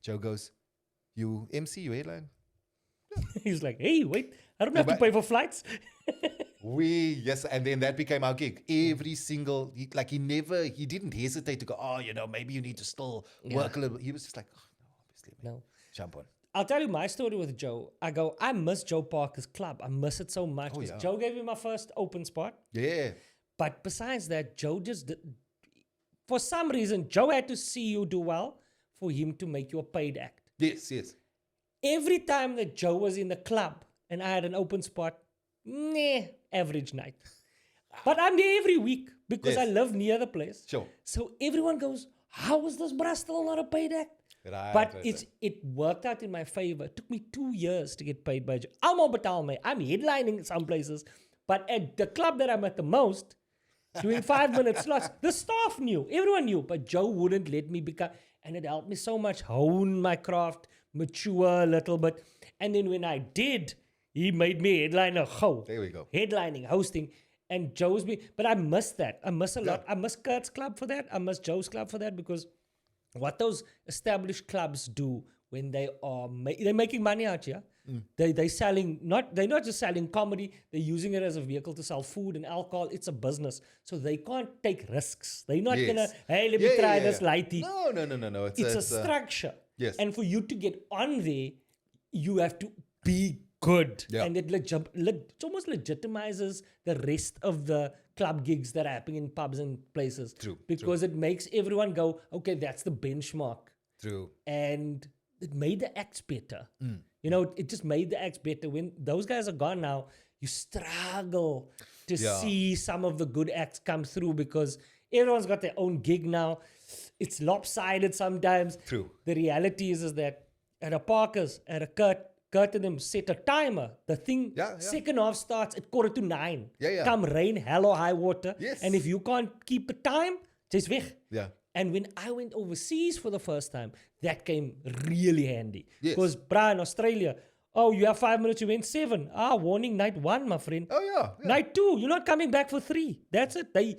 Joe goes, you MC, you headline? He's like, hey, wait, I don't have to pay for flights. Yes, and then that became our gig. Every single, he didn't hesitate to go, maybe you need to still work a little. He was just like, obviously, man. No. Jump on. I'll tell you my story with Joe. I miss Joe Parker's club. I miss it so much. Because Joe gave me my first open spot. Yeah. But besides that, Joe for some reason, Joe had to see you do well for him to make you a paid act. Yes. Every time that Joe was in the club and I had an open spot, average night. But I'm there every week because I live near the place. Sure. So everyone goes, how is this bruh still not a paid act? But it worked out in my favor. It took me 2 years to get paid by Joe. I'm headlining in some places. But at the club that I'm at the most, doing 5-minute slots, the staff knew. Everyone knew. But Joe wouldn't let me become... And it helped me so much hone my craft, mature a little bit. And then when I did, he made me headliner. There we go. Headlining, hosting. And Joe's me. But I miss that. I miss a lot. I miss Kurt's club for that. I miss Joe's club for that because what those established clubs do when they're making money out here. They're not just selling comedy, they're using it as a vehicle to sell food and alcohol. It's a business. So they can't take risks. They're not gonna, hey, let me try this lighty. No. It's a structure. Yes. And for you to get on there, you have to be good. Yeah. And it almost legitimizes the rest of the club gigs that are happening in pubs and places. True. Because it makes everyone go, okay, that's the benchmark. True. And it made the acts better. It just made the acts better. When those guys are gone now, you struggle to see some of the good acts come through because everyone's got their own gig now. It's lopsided sometimes. True. The reality is that at a Parker's, at a Kurt and them set a timer. The thing, second half starts at 8:45. Yeah. Come rain, hell or high water. Yes. And if you can't keep the time, just weg. Yeah. And when I went overseas for the first time, that came really handy. Yes. Because, in Australia, you have 5 minutes, you went 7. Warning, night 1, my friend. Oh, yeah. Night 2, you're not coming back for 3. That's it. They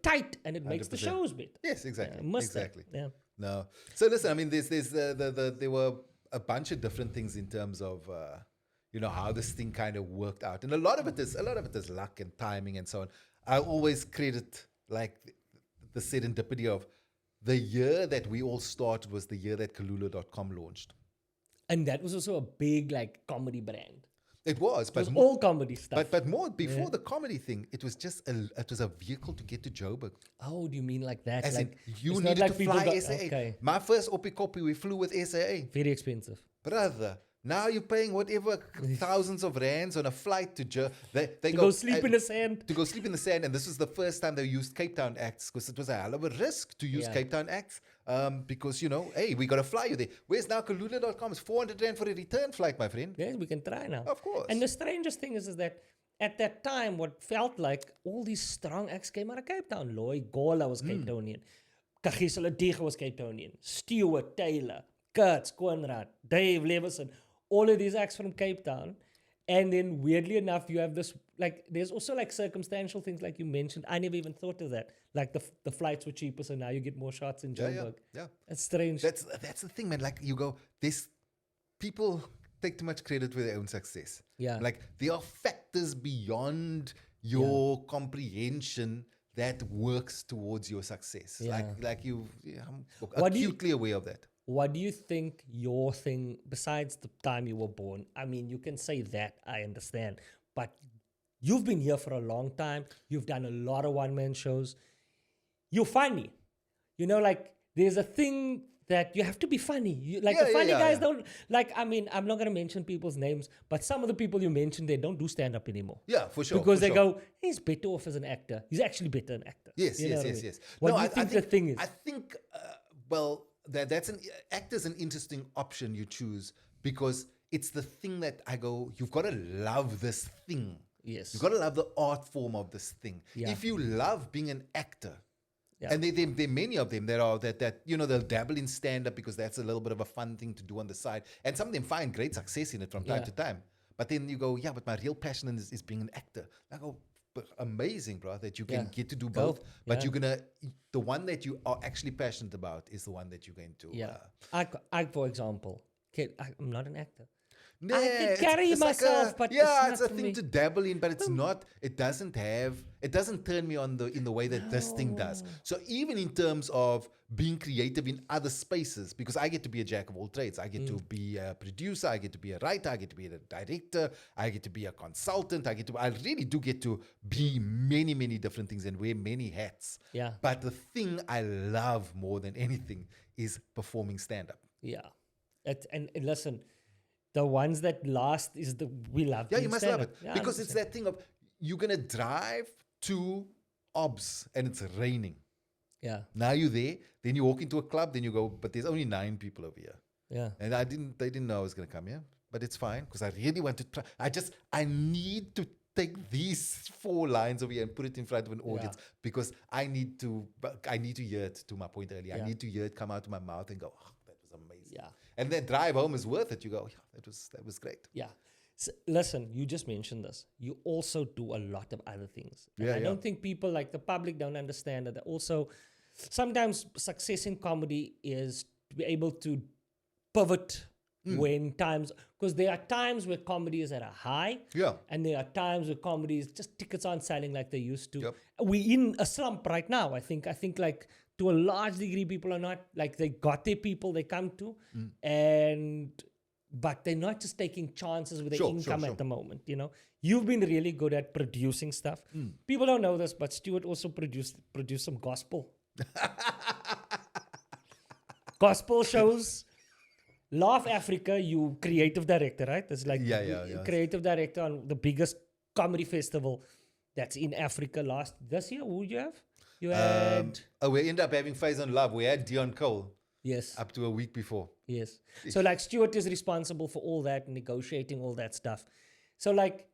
tight, and it makes the 100%. shows better. Yes, exactly. Exactly. Yeah. No. So listen, I mean, there were a bunch of different things in terms of, how this thing kind of worked out. And a lot of it is luck and timing and so on. I always credit like the serendipity of the year that we all started was the year that Kalula.com launched. And that was also a big comedy brand. It was, It was all comedy stuff. But more before the comedy thing, it was just a vehicle to get to Joburg. Oh, do you mean like that? As in, you it's needed not to people fly SAA. Okay. My first Oppie Copy, we flew with SAA. Very expensive. Brother, now you're paying whatever thousands of rands on a flight to go sleep in the sand. To go sleep in the sand. And this was the first time they used Cape Town acts because it was a hell of a risk to use Cape Town acts. Because, hey, we got to fly you there. Where's now Kalula.com? It's 400 rand for a return flight, my friend. Yes, we can try now. Of course. And the strangest thing is that at that time, what felt like all these strong acts came out of Cape Town. Lloyd Gola was Cape Townian. Kagiso Ladege was Cape Townian. Stuart Taylor, Kurt Konrad, Dave Leveson. All of these acts from Cape Town. And then weirdly enough, you have this, like, there's also like circumstantial things like you mentioned. I never even thought of that. Like the flights were cheaper, so now you get more shots in Yeah, yeah, Joburg. yeah. It's strange. That's the thing, man. Like you go, this people take too much credit for their own success. Yeah. Like there are factors beyond your comprehension that works towards your success. Yeah. Like I'm What do you- acutely aware of that. What do you think your thing, besides the time you were born? I mean, you can say that, I understand, but you've been here for a long time. You've done a lot of one-man shows. You're funny. You know, like, there's a thing that you have to be funny. The funny guys don't, like, I mean, I'm not going to mention people's names, but some of the people you mentioned, they don't do stand-up anymore. Yeah, for sure. Because for they sure. go, he's better off as an actor. He's actually better an actor. Yes, You know yes, what I yes, mean? yes. What No, do you think the thing is? I think, well, that's actor's an interesting option you choose because it's the thing that I go, you've got to love this thing. Yes. You've got to love the art form of this thing. Yeah. If you love being an actor, Yeah. and there are many of them that are that you know, they'll dabble in stand-up because that's a little bit of a fun thing to do on the side. And some of them find great success in it from time Yeah. to time. But then you go, yeah, but my real passion is being an actor. I go, but amazing, bro, that you can Yeah. get to do Go. both. But Yeah. you're gonna, the one that you are actually passionate about is the one that you're going to. Yeah. I, for example, I'm not an actor. Nah, I can carry myself, but yeah, it's it's a not for thing me. to dabble in, but it's not. It doesn't turn me on in the way that this thing does. So even in terms of being creative in other spaces, because I get to be a jack of all trades. I get to be a producer. I get to be a writer. I get to be a director. I get to be a consultant. I really do get to be many, many different things and wear many hats. Yeah. But the thing I love more than anything is performing stand-up. Yeah. And listen, the ones that last is we love. Yeah, doing you must love stand-up. it. Yeah, Because it's 100%. that thing of you're going to drive to OBS and it's raining. Yeah. Now you're there, then you walk into a club, then you go, but there's only 9 people over here. Yeah. And they didn't know I was going to come here, but it's fine because I really want to try. I need to take these 4 lines over here and put it in front of an audience because I need to hear it, to my point earlier. Yeah. I need to hear it come out of my mouth and go, oh, that was amazing. Yeah. And then drive home is worth it. You go, yeah, that was great. Yeah. So, listen, you just mentioned this. You also do a lot of other things. And Yeah, I yeah. don't think people, like the public, don't understand that. Also, sometimes success in comedy is to be able to pivot when times, because there are times where comedy is at a high. Yeah. And there are times where comedy is just tickets aren't selling like they used to. Yep. We're in a slump right now. I think like to a large degree, people are not, like, they got their people they come to, but they're not just taking chances with their income at the moment. You know, you've been really good at producing stuff. People don't know this, but Stuart also produced some gospel shows. Laugh Africa, you creative director, right? That's like creative director on the biggest comedy festival that's in Africa this year. Who would you have? You had We ended up having Faizon Love. We had Deon Cole yes. up to a week before. Yes. So like Stuart is responsible for all that, negotiating all that stuff. So like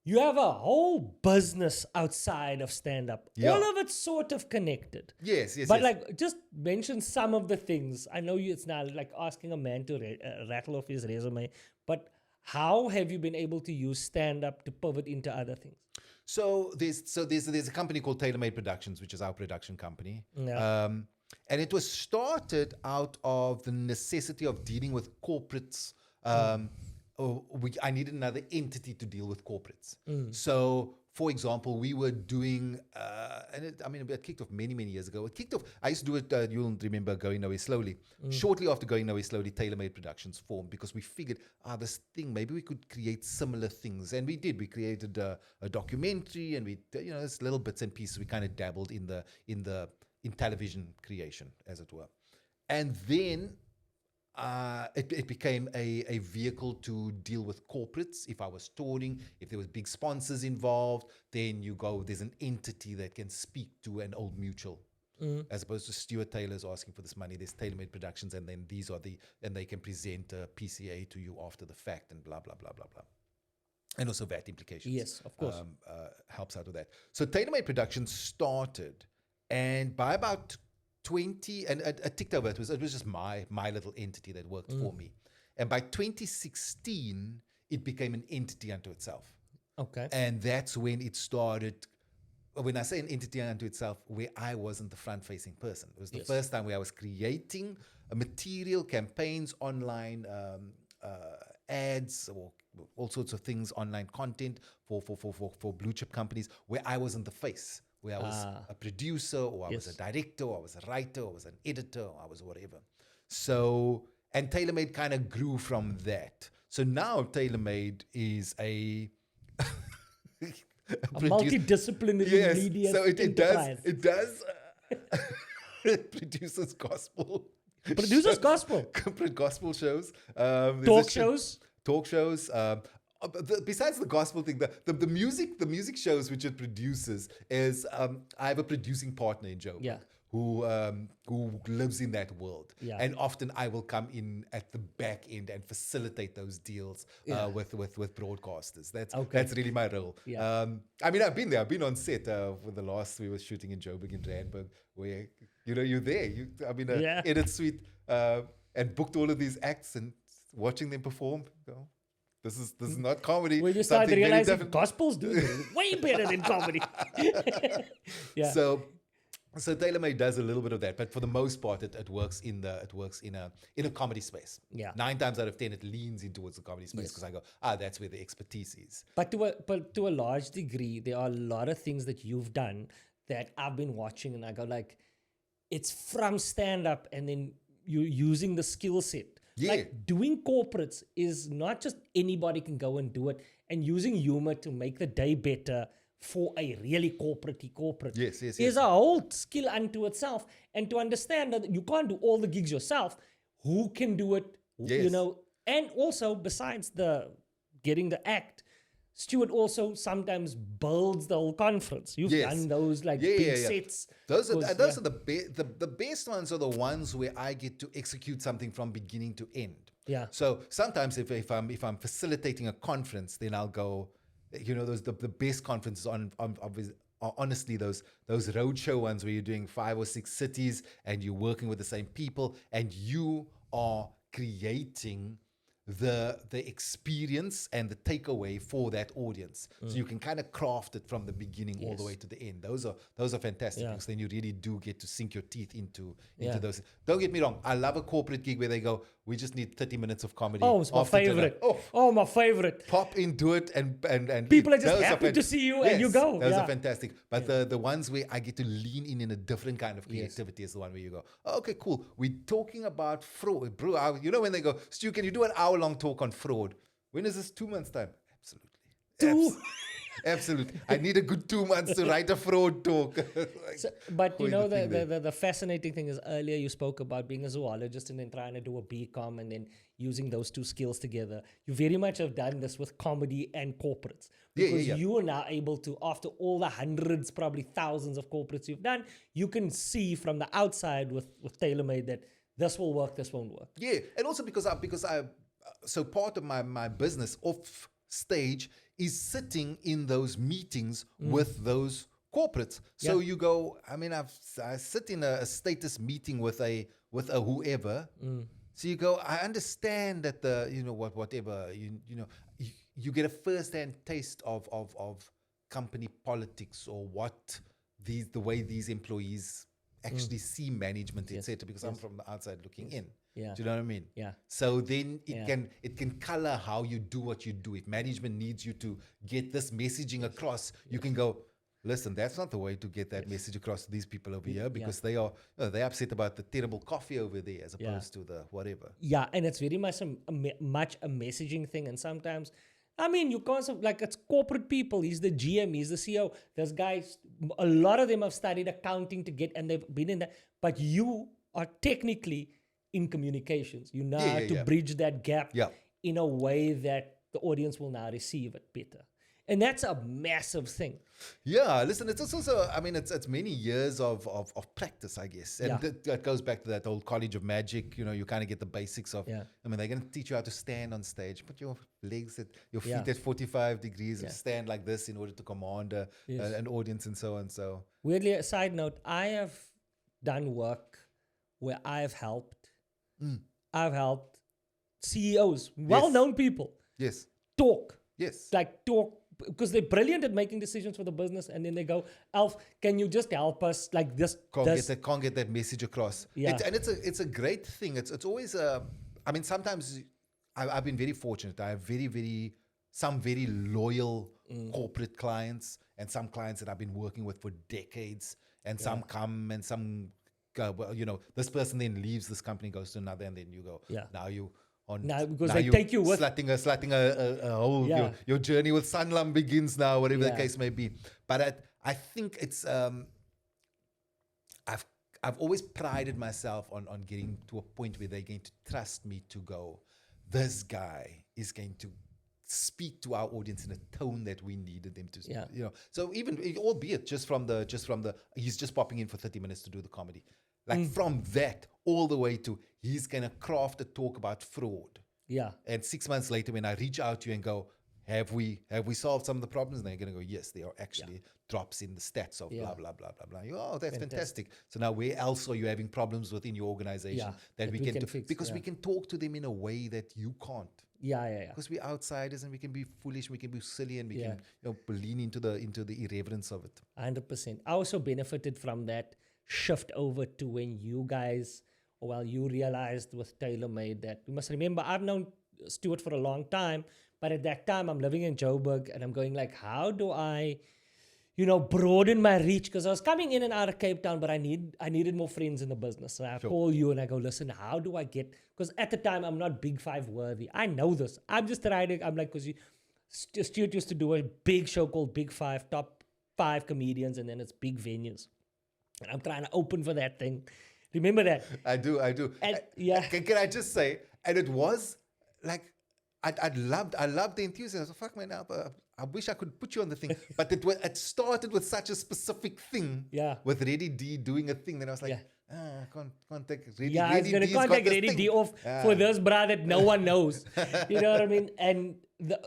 you have a whole business outside of stand-up. Yeah. All of it's sort of connected. Yes. But like just mention some of the things. I know it's not like asking a man to rattle off his resume, but how have you been able to use stand-up to pivot into other things? So there's a company called Tailor Made Productions, which is our production company. Yeah. And it was started out of the necessity of dealing with corporates. I needed another entity to deal with corporates. So, for example, we were doing, it kicked off many, many years ago. It kicked off, I used to do it, you'll remember Going Nowhere Slowly. Shortly after Going Nowhere Slowly, Tailor Made Productions formed because we figured, this thing, maybe we could create similar things. And we did. We created a documentary and it's little bits and pieces. We kind of dabbled in television creation, as it were. And then it became a vehicle to deal with corporates. If I was touring, if there was big sponsors involved, then there's an entity that can speak to an old mutual. As opposed to Stuart Taylor's asking for this money, there's Tailor Made Productions, and then and they can present a PCA to you after the fact and blah, blah, blah, blah, blah. And also VAT implications. Yes, of course. Helps out with that. So Tailor Made Productions started, and by about 20, and it ticked over. It was just my little entity that worked for me. And by 2016, it became an entity unto itself. Okay. And that's when it started. When I say an entity unto itself, where I wasn't the front-facing person. It was the first time where I was creating a material, campaigns, online ads, or all sorts of things, online content for blue chip companies, where I wasn't the face, where I was a producer, or I was a director, or I was a writer, or I was an editor, or I was whatever. So, and TaylorMade kind of grew from that. So now TaylorMade is a multidisciplinary media so it enterprise. It produces gospel. Produces gospel. Gospel shows. Talk shows. Talk shows. Besides the gospel thing, the music shows which it produces is I have a producing partner in Joburg. Yeah. Who lives in that world. Yeah. And often I will come in at the back end and facilitate those deals with broadcasters. That's really my role. Yeah. I mean, I've been there. I've been on set for the last, we were shooting in Joburg in Randburg, where, you're there. Edit suite and booked all of these acts and watching them perform. This is not comedy. When you start realizing gospel's doing way better than comedy. Yeah. So TaylorMade does a little bit of that, but for the most part, it works in a comedy space. Yeah. 9 times out of 10, it leans in towards the comedy space because I go, that's where the expertise is. But to a large degree, there are a lot of things that you've done that I've been watching, and I go like, it's from stand up, and then you're using the skill set. Yeah. Like doing corporates is not just anybody can go and do it, and using humor to make the day better for a really corporate is a whole skill unto itself. And to understand that you can't do all the gigs yourself, who can do it, and also besides getting the act, Stuart also sometimes builds the whole conference. You've done those big sets. Those are the best ones are the ones where I get to execute something from beginning to end. Yeah. So sometimes if I'm facilitating a conference, then I'll go, those the best conferences are honestly those roadshow ones where you're doing 5 or 6 cities and you're working with the same people and you are creating the experience and the takeaway for that audience. So you can kind of craft it from the beginning all the way to the end. Those are fantastic because then you really do get to sink your teeth into those. Don't get me wrong. I love a corporate gig where they go, we just need 30 minutes of comedy. Oh, it's my favorite. My favorite. Pop into it and people are just happy to see you and you go. Those are fantastic. But the ones where I get to lean in a different kind of creativity is the one where you go, okay, cool. We're talking about fraud. Bro, when they go, Stu, can you do an hour-long talk on fraud? When is this? 2 months' time? Absolutely. Absolutely. I need a good 2 months to write a fraud talk. But the fascinating thing is earlier you spoke about being a zoologist and then trying to do a BCom and then using those 2 skills together. You very much have done this with comedy and corporates. Because you are now able to, after all the hundreds, probably thousands of corporates you've done, you can see from the outside with TaylorMade that this will work, this won't work. Yeah, and also because I so part of my business off stage is sitting in those meetings with those corporates. So you go, I sit in a status meeting with a whoever. So you go, I understand that you get a first-hand taste of company politics or the way these employees actually see management, etc. Because I'm from the outside looking in. Yeah. Do you know what I mean? Yeah. So then it can color how you do what you do. If management needs you to get this messaging across, you can go, listen, that's not the way to get that message across to these people over here because they're upset about the terrible coffee over there as opposed to the whatever. Yeah, and it's very much a messaging thing. And sometimes, you can't, it's corporate people. He's the GM, he's the CEO. There's guys, a lot of them have studied accounting and they've been in that. But you are technically in communications. You know how to bridge that gap in a way that the audience will now receive it better. And that's a massive thing. Yeah, listen, it's also, it's many years of practice, I guess. And that goes back to that old College of Magic. You kind of get the basics of, they're going to teach you how to stand on stage, put your legs your feet at 45 degrees and stand like this in order to command an audience and so on. So weirdly, a side note, I have done work where I've helped CEOs, well-known people. Yes. talk. Yes. Like talk, because they're brilliant at making decisions for the business, and then they go, Alf, can you just help us like this? Can't get that message across. Yeah. It's a great thing. It's always I mean, sometimes I've been very fortunate. I have some very loyal corporate clients, and some clients that I've been working with for decades, and some come and some well, you know, this person then leaves this company, goes to another, and then you go, now you on Now, because now they you take you with slutting a whole your journey with Sanlam begins now, whatever the case may be. But I think it's I've always prided myself on getting to a point where they're going to trust me to go, this guy is going to speak to our audience in a tone that we needed them to, you know. So even, albeit just from the he's just popping in for 30 minutes to do the comedy. Like from that all the way to he's going to craft a talk about fraud. Yeah. And 6 months later, when I reach out to you and go, have we solved some of the problems? And they're going to go, yes, there are actually drops in the stats of blah, blah, blah, blah, blah. You go, oh, that's fantastic. So now where else are you having problems within your organization that we can fix? Because we can talk to them in a way that you can't. Yeah. Because we're outsiders and we can be foolish, we can be silly, and we can lean into the irreverence of it. 100%. I also benefited from that shift over to when you guys, you realized with TaylorMade that, you must remember, I've known Stuart for a long time, but at that time I'm living in Joburg and I'm going like, how do I, broaden my reach? Because I was coming in and out of Cape Town, but I needed more friends in the business. So I call you and I go, listen, how do I get, because at the time I'm not Big Five worthy. I know this. I'm just trying I'm like, because Stuart used to do a big show called Big Five, top 5 comedians, and then it's big venues. And I'm trying to open for that thing. Remember that? I do. And, Can I just say, and it was like, I loved the enthusiasm. Fuck man, I wish I could put you on the thing, but it started with such a specific thing. Yeah. With Reddy D doing a thing, then I was like, I can't take Reddy. I was going to contact Reddy D off for this bra that no one knows. You know what I mean? And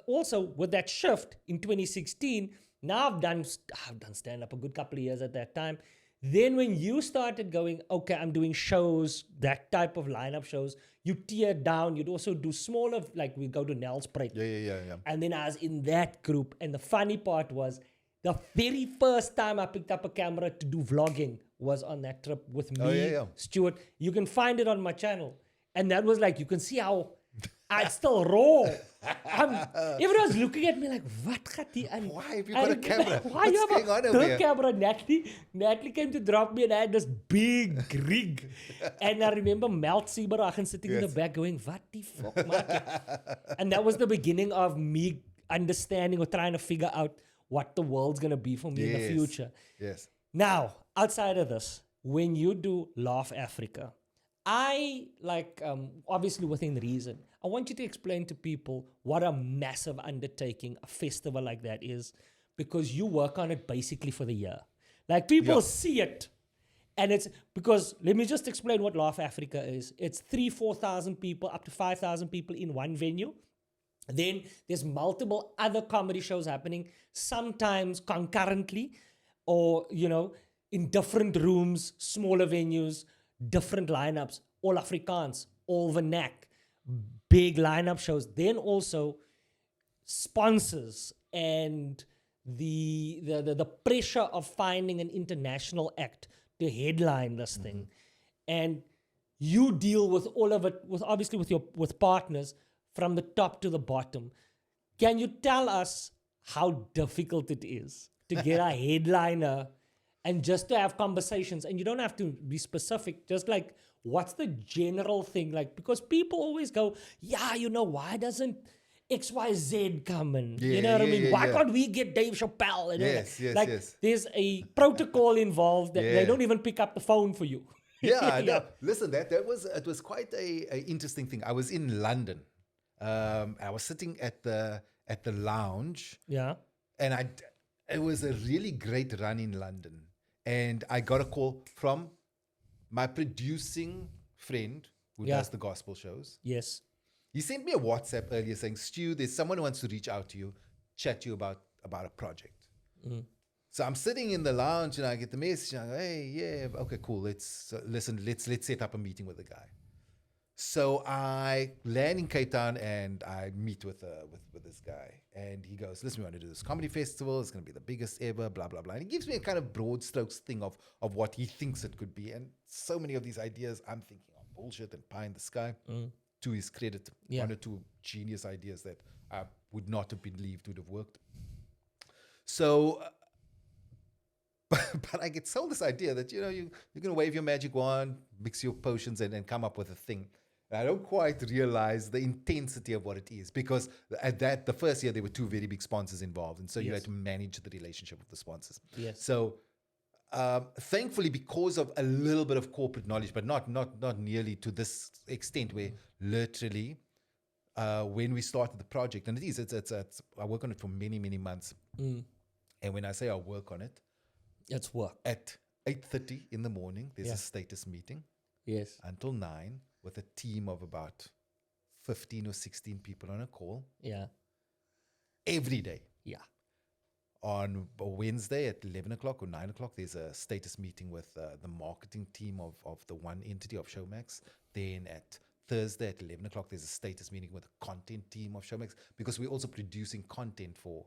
also with that shift in 2016, now I've done stand-up a good couple of years at that time. Then when you started going, okay, I'm doing shows, that type of lineup shows, you tear down. You'd also do smaller, like we go to Nels Break. Yeah. And then I was in that group. And the funny part was, the very first time I picked up a camera to do vlogging was on that trip with me, Stuart. You can find it on my channel. And that was like, you can see how I'm still raw. Everyone's looking at me like, what gaat die aan? Why have you got a camera? Why What's going on over here? camera? Natalie came to drop me and I had this big rig. And I remember Melt Sieberachen sitting in the back going, what the fuck, man? And that was the beginning of me understanding or trying to figure out what the world's going to be for me in the future. Yes. Now, outside of this, when you do Laugh Africa, I obviously within reason, I want you to explain to people what a massive undertaking a festival like that is, because you work on it basically for the year. Like people see it, and it's because, let me just explain what Laugh Africa is. It's 3,000-4,000 people, up to 5,000 people in one venue. Then there's multiple other comedy shows happening, sometimes concurrently, or, in different rooms, smaller venues, different lineups, all Afrikaans, all vernac, big lineup shows. Then also sponsors and the pressure of finding an international act to headline this thing. And you deal with all of it with partners from the top to the bottom. Can you tell us how difficult it is to get a headliner and just to have conversations? And you don't have to be specific, just like, what's the general thing? Like, because people always go, why doesn't XYZ come in? You know what I mean? Why can't we get Dave Chappelle? Yes. There's a protocol involved that they don't even pick up the phone for you. No. Listen, it was quite a interesting thing. I was in London. I was sitting at the lounge. Yeah. And it was a really great run in London. And I got a call from my producing friend who does the gospel shows. Yes. He sent me a WhatsApp earlier saying, Stu, there's someone who wants to reach out to you, chat to you about a project. So I'm sitting in the lounge and I get the message. And I go, hey, okay, cool. Let's set up a meeting with the guy. So I land in Cape Town and I meet with this guy, and he goes, "Listen, we want to do this comedy festival. It's going to be the biggest ever. Blah blah blah." And he gives me a kind of broad strokes thing of what he thinks it could be, and so many of these ideas I'm thinking are bullshit and pie in the sky. To his credit, one or two genius ideas that I would not have believed would have worked. So. But I get sold this idea that, you're going to wave your magic wand, mix your potions, and come up with a thing. And I don't quite realize the intensity of what it is, because the first year there were two very big sponsors involved, and so you had to manage the relationship with the sponsors. Yes. So thankfully, because of a little bit of corporate knowledge, but not nearly to this extent, where literally when we started the project, and it's I work on it for many, many months. And when I say I work on it, it's work. At 8:30 in the morning, there's a status meeting. Yes. Until 9, with a team of about 15 or 16 people on a call. Yeah. Every day. Yeah. On a Wednesday at 11 o'clock or 9 o'clock, there's a status meeting with the marketing team of the one entity of Showmax. Then at Thursday at 11 o'clock, there's a status meeting with the content team of Showmax, because we're also producing content for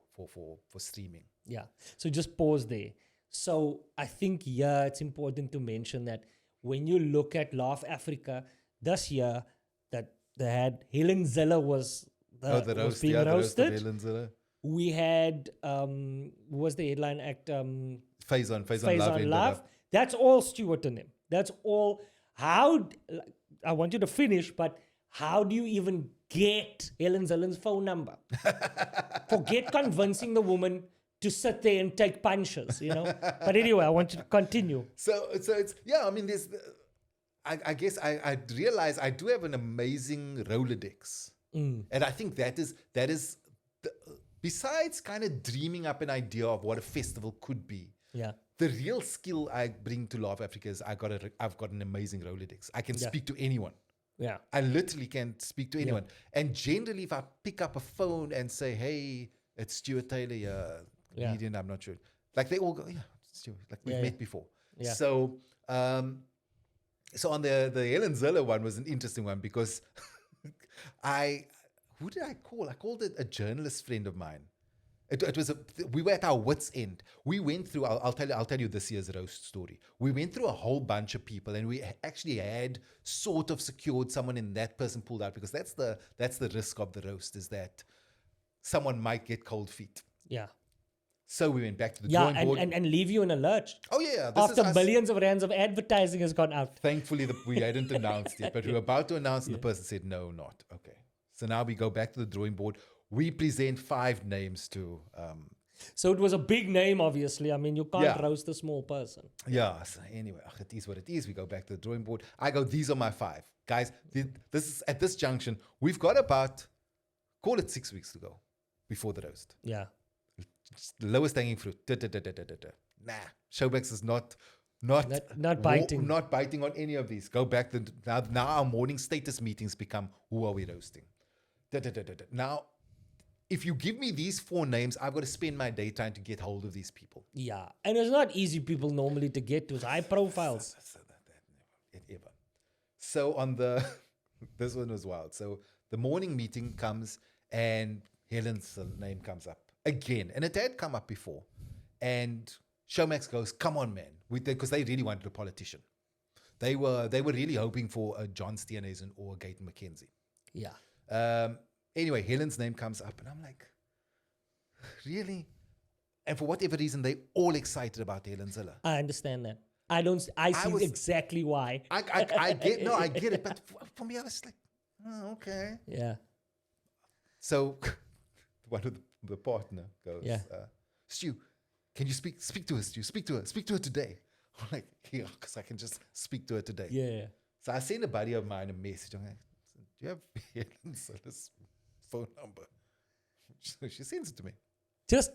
streaming. Yeah. So just pause there. So I think it's important to mention that when you look at Laugh Africa this year, that they had Helen Zille was being roasted. Helen Zille. We had who was the headline act? Faizon Love. That's all Stuart and him. That's all. How I want you to finish, but how do you even get Helen Zille's phone number? Forget convincing the woman to sit there and take punches, But anyway, I want you to continue. So it's I mean, there's, I guess I realize I do have an amazing Rolodex, and I think that is besides kind of dreaming up an idea of what a festival could be. Yeah. The real skill I bring to Laugh Africa is I've got an amazing Rolodex. I can speak to anyone. Yeah. I literally can speak to anyone. And generally, if I pick up a phone and say, "Hey, it's Stuart Taylor, comedian," I'm not sure. Like, they all go, "Yeah, Stuart." Like, we've met before. Yeah. So, so on the Helen Zille one was an interesting one, because who did I call? I called it a journalist friend of mine. It was we were at our wits' end. We went through. I'll tell you this year's roast story. We went through a whole bunch of people, and we actually had sort of secured someone, and that person pulled out, because that's the risk of the roast, is that someone might get cold feet. Yeah. So we went back to the drawing board. and leave you in a lurch. Oh yeah. After billions of rands of advertising has gone out. Thankfully, we hadn't announced it, but we were about to announce, and the person said, "No, not okay." So now we go back to the drawing board. We present 5 names to. So it was a big name, obviously. I mean, you can't roast a small person. Yeah. So anyway, it is what it is. We go back to the drawing board. I go, "These are my 5 guys. This is at this junction. We've got about, call it 6 weeks to go before the roast. Yeah. The lowest hanging fruit. Nah, Showmax is not biting. Not biting on any of these. Go back to now. Our morning status meetings become, who are we roasting? Now, if you give me these 4 names, I've got to spend my day trying to get hold of these people. Yeah, and it's not easy people normally to get to. It's high profiles. Ever. So on this one was wild. So the morning meeting comes, and Helen's name comes up again, and it had come up before, and Showmax goes, "Come on, man," because they really wanted a politician. They were really hoping for a John Steenhuisen or a Gayton McKenzie. Yeah. Anyway, Helen's name comes up, and I'm like, really? And for whatever reason, they're all excited about Helen Zille. I understand that. I see exactly why. I get it. But for me, I was like, "Oh, okay." Yeah. So one of the partner goes, Yeah. "Stu, can you speak to her, Stu? Speak to her today." I'm like, "Yeah, because I can just speak to her today." Yeah. So I send a buddy of mine a message. I'm like, "Do you have Helen Zille's phone number?" So she sends it to me. Just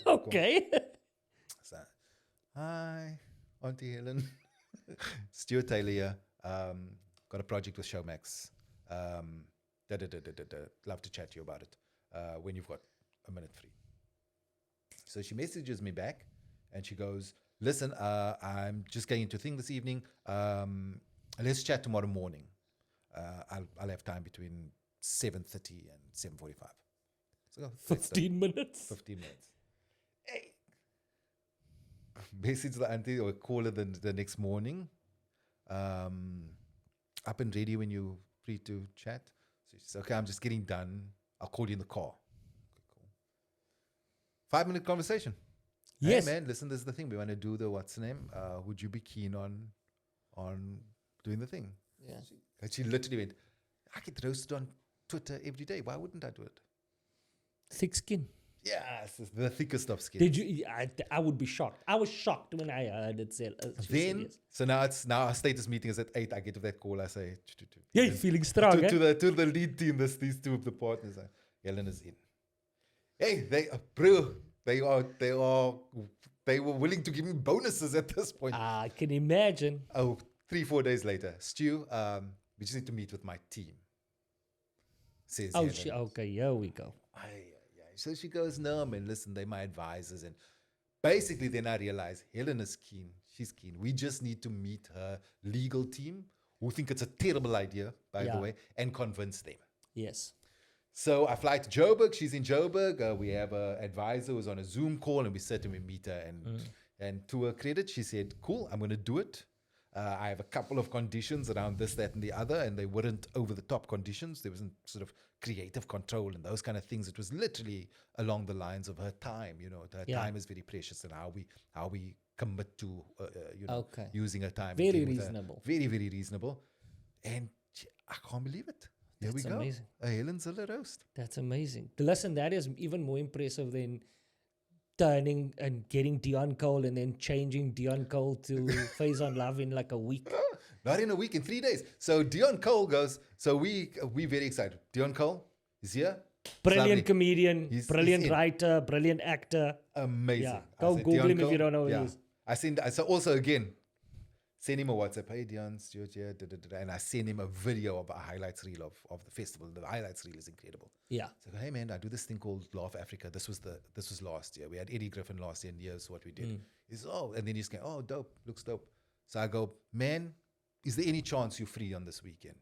okay. So, "Hi, Auntie Helen. Stuart Taylor here. Got a project with Showmax. Love to chat to you about it when you've got a minute free." So she messages me back, and she goes, "Listen, I'm just going into a thing this evening. Let's chat tomorrow morning. I'll have time between 7:30 and 7:45. So go, 15 minutes. 15 minutes. Hey, message the auntie or call her the next morning. Up and ready when you're free to chat. So she says, okay, I'm just getting done. I'll call you in the car. Okay, cool. 5-minute conversation. Yes. Hey man, listen, this is the thing. We want to do the what's the name? Would you be keen on doing the thing? Yeah. And she literally went, I get roasted on Twitter every day. Why wouldn't I do it? Thick skin. Yes, it's the thickest of skin. Did you? I would be shocked. I was shocked when I heard it said. Then, so now our status meeting is at 8. I get to that call. I say, Yeah, you're feeling strong. to the lead team. These two of the partners. Helen is in. Hey, they were willing to give me bonuses at this point. I can imagine. 3-4 days later, Stu, we just need to meet with my team. Says Oh, Helen. okay, here we go. So she goes, no, man, listen, they're my advisors. And basically, then I realize Helen is keen. She's keen. We just need to meet her legal team, who think it's a terrible idea, by the way, and convince them. Yes. So I fly to Joburg. She's in Joburg. We have an advisor who's on a Zoom call, and we sit and we meet her. And to her credit, she said, cool, I'm going to do it. I have a couple of conditions around this, that, and the other, and they weren't over-the-top conditions. There wasn't sort of creative control and those kind of things. It was literally along the lines of her time. Her time is very precious, and how we commit to using her time. Very reasonable. Very, very reasonable. And I can't believe it. Here we go. Amazing. A Helen Zille roast. That's amazing. Listen, that is even more impressive than turning and getting Deon Cole and then changing Deon Cole to Faizon Love in like a week. Not in a week, in 3 days. So Deon Cole goes, so we very excited. Deon Cole is here. Brilliant comedian, brilliant writer, brilliant actor. Amazing. Yeah. Go Google him if you don't know who he is. So also again, send him a WhatsApp. Hey Deon, Stuart here. And I send him a video of a highlights reel of the festival. The highlights reel is incredible. Yeah. So hey man, I do this thing called Laugh Africa. This was last year. We had Eddie Griffin last year, and here's what we did. He's and then he's going, oh dope, looks dope. So I go, man, is there any chance you're free on this weekend?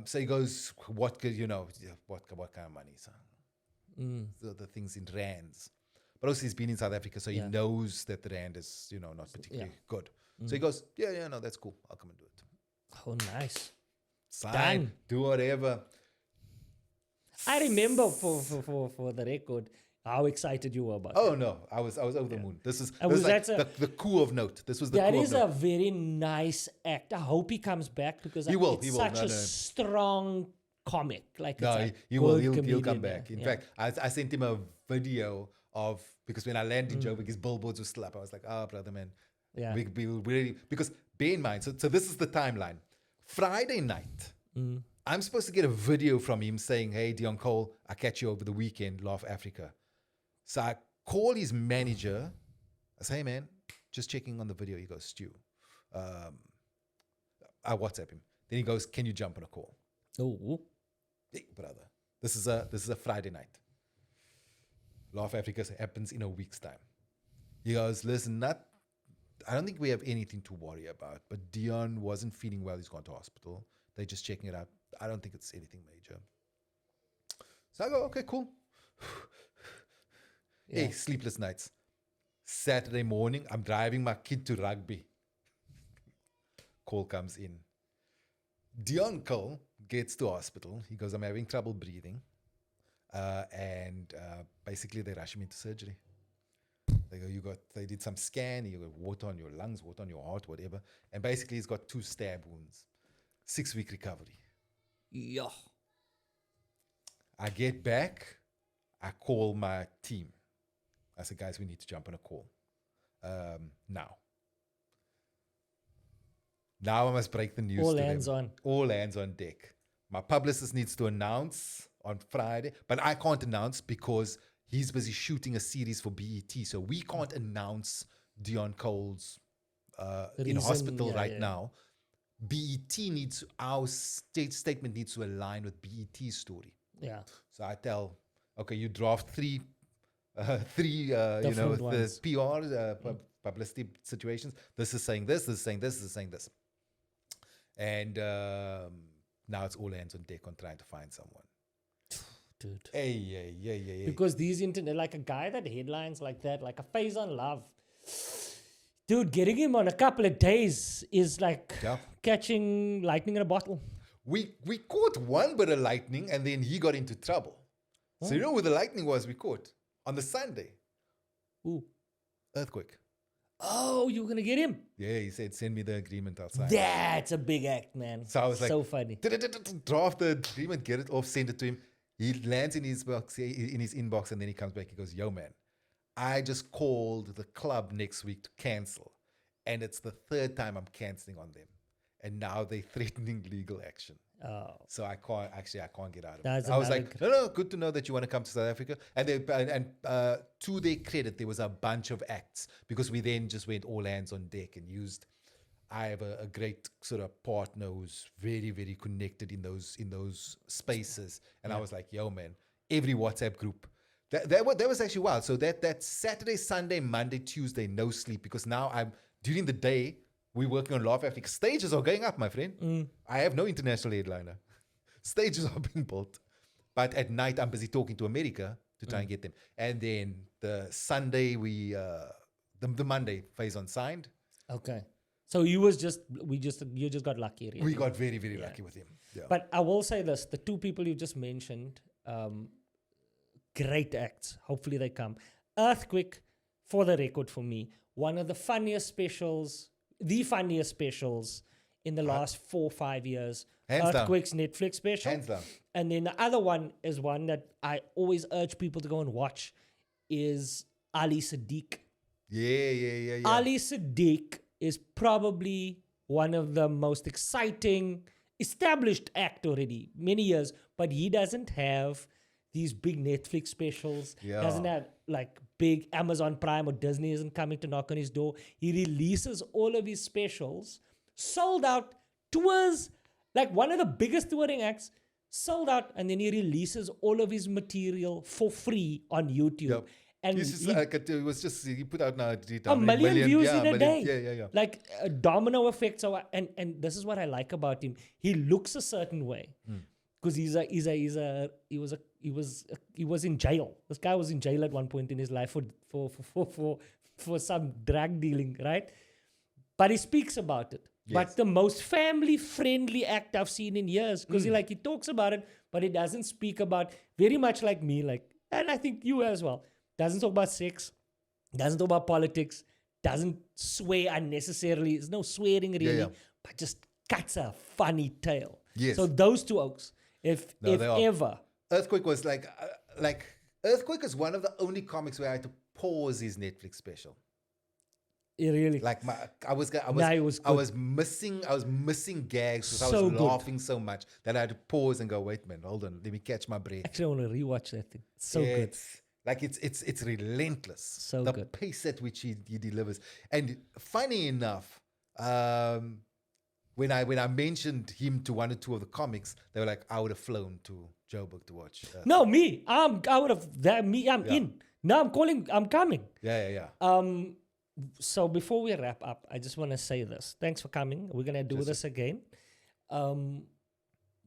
So he goes, what kind of money? So the things in rands. But also he's been in South Africa, so he knows that the rand is, not particularly good. So he goes, no, that's cool. I'll come and do it. Oh, nice. Sign, Done. do whatever. I remember for the record how excited you were about it. Oh no, I was over the moon. This is the coup of note. This was the That coup is of note. a very nice act. I hope he comes back because He will. such a strong comic. Like He will. He'll come back. In fact, I sent him a video of, because when I landed in Joburg, his billboards were still up. I was like, brother man, we will really, because bear in mind, so this is the timeline. Friday night, I'm supposed to get a video from him saying, hey, Deon Cole, I catch you over the weekend, Laugh Africa. So I call his manager. I say, hey, man, just checking on the video. He goes, Stu. I WhatsApp him. Then he goes, can you jump on a call? Oh, Hey, brother, this is a Friday night. Laugh Africa happens in a week's time. He goes, listen, I don't think we have anything to worry about, but Deon wasn't feeling well. He's gone to hospital. They're just checking it out. I don't think it's anything major. So I go, okay, cool. Hey, sleepless nights. Saturday morning, I'm driving my kid to rugby. Call comes in. Deon Cole gets to hospital. He goes, I'm having trouble breathing. And basically they rush him into surgery. They go, they did some scan, you got water on your lungs, water on your heart, whatever. And basically he's got 2 stab wounds. 6-week recovery. yeah. I get back, I call my team. I said, guys, we need to jump on a call. Now I must break the news All to hands them. on. All hands on deck. My publicist needs to announce on Friday, but I can't announce because he's busy shooting a series for BET. So we can't announce Deon Cole's in hospital now. BET needs, our statement needs to align with BET's story. Yeah. So I tell, okay, you draft three Different ones. the PR publicity situations. This is saying this, this is saying this, this is saying this. And now it's all hands on deck on trying to find someone. Dude. Hey. Because these internet, like a guy that headlines like that, like a Faizon Love, dude, getting him on a couple of days is like catching lightning in a bottle. We caught one bit of lightning and then he got into trouble. So you know where the lightning was we caught? On the Sunday. Ooh. Earthquake. Oh, you were going to get him? Yeah, he said, send me the agreement outside. That's a big act, man. So I was like, so funny. Draft the agreement, get it off, send it to him. He lands in his inbox, and then he comes back. He goes, yo, man, I just called the club next week to cancel. And it's the third time I'm canceling on them. And now they're threatening legal action. Oh. So I can't get out of That's it. I was like, no, good to know that you want to come to South Africa. And to their credit, there was a bunch of acts because we then just went all hands on deck and used. I have a great sort of partner who's very, very connected in those spaces. And I was like, yo, man, every WhatsApp group. That was actually wild. So that Saturday, Sunday, Monday, Tuesday, no sleep because now during the day, we're working on Laugh Africa. Stages are going up, my friend. I have no international headliner. Stages are being built. But at night, I'm busy talking to America to try and get them. And then the Sunday, the Monday, Faizon signed. Okay. So you just got lucky. Really. We got very, very lucky with him. Yeah. But I will say this, the two people you just mentioned, great acts. Hopefully they come. Earthquake, for the record for me, one of the funniest specials in the last 4 or 5 years. Hands Earthquake's down. Netflix special. Hands down. And then the other one is one that I always urge people to go and watch is Ali Sadiq. Yeah. Ali Sadiq is probably one of the most exciting, established act already, many years, but he doesn't have these big Netflix specials. Yeah. Doesn't have like big Amazon Prime or Disney isn't coming to knock on his door. He releases all of his specials, sold out, tours, like one of the biggest touring acts, sold out, and then he releases all of his material for free on YouTube. Yep. And he put out now a million views in a day. Yeah. Like a domino effect. So and this is what I like about him. He looks a certain way because he was in jail. This guy was in jail at one point in his life for some drug dealing, right? But he speaks about it. Yes. But the most family friendly act I've seen in years because he talks about it, but he doesn't speak about very much like me, and I think you as well. Doesn't talk about sex, doesn't talk about politics, doesn't swear unnecessarily. There's no swearing really, but just cuts a funny tale. Yes. So those two oaks, if ever. Earthquake was Earthquake is one of the only comics where I had to pause his Netflix special. Really? I was missing gags because I was laughing so much that I had to pause and go, wait, man, hold on, let me catch my breath. Actually, I want to rewatch that thing. It's so good. It's relentless. So the good. Pace at which he delivers. And funny enough, when I mentioned him to one or two of the comics, they were like, I would have flown to Joburg to watch. No, me. I'm in. No, I'm coming. Yeah. So before we wrap up, I just want to say this. Thanks for coming. We're going to do this again.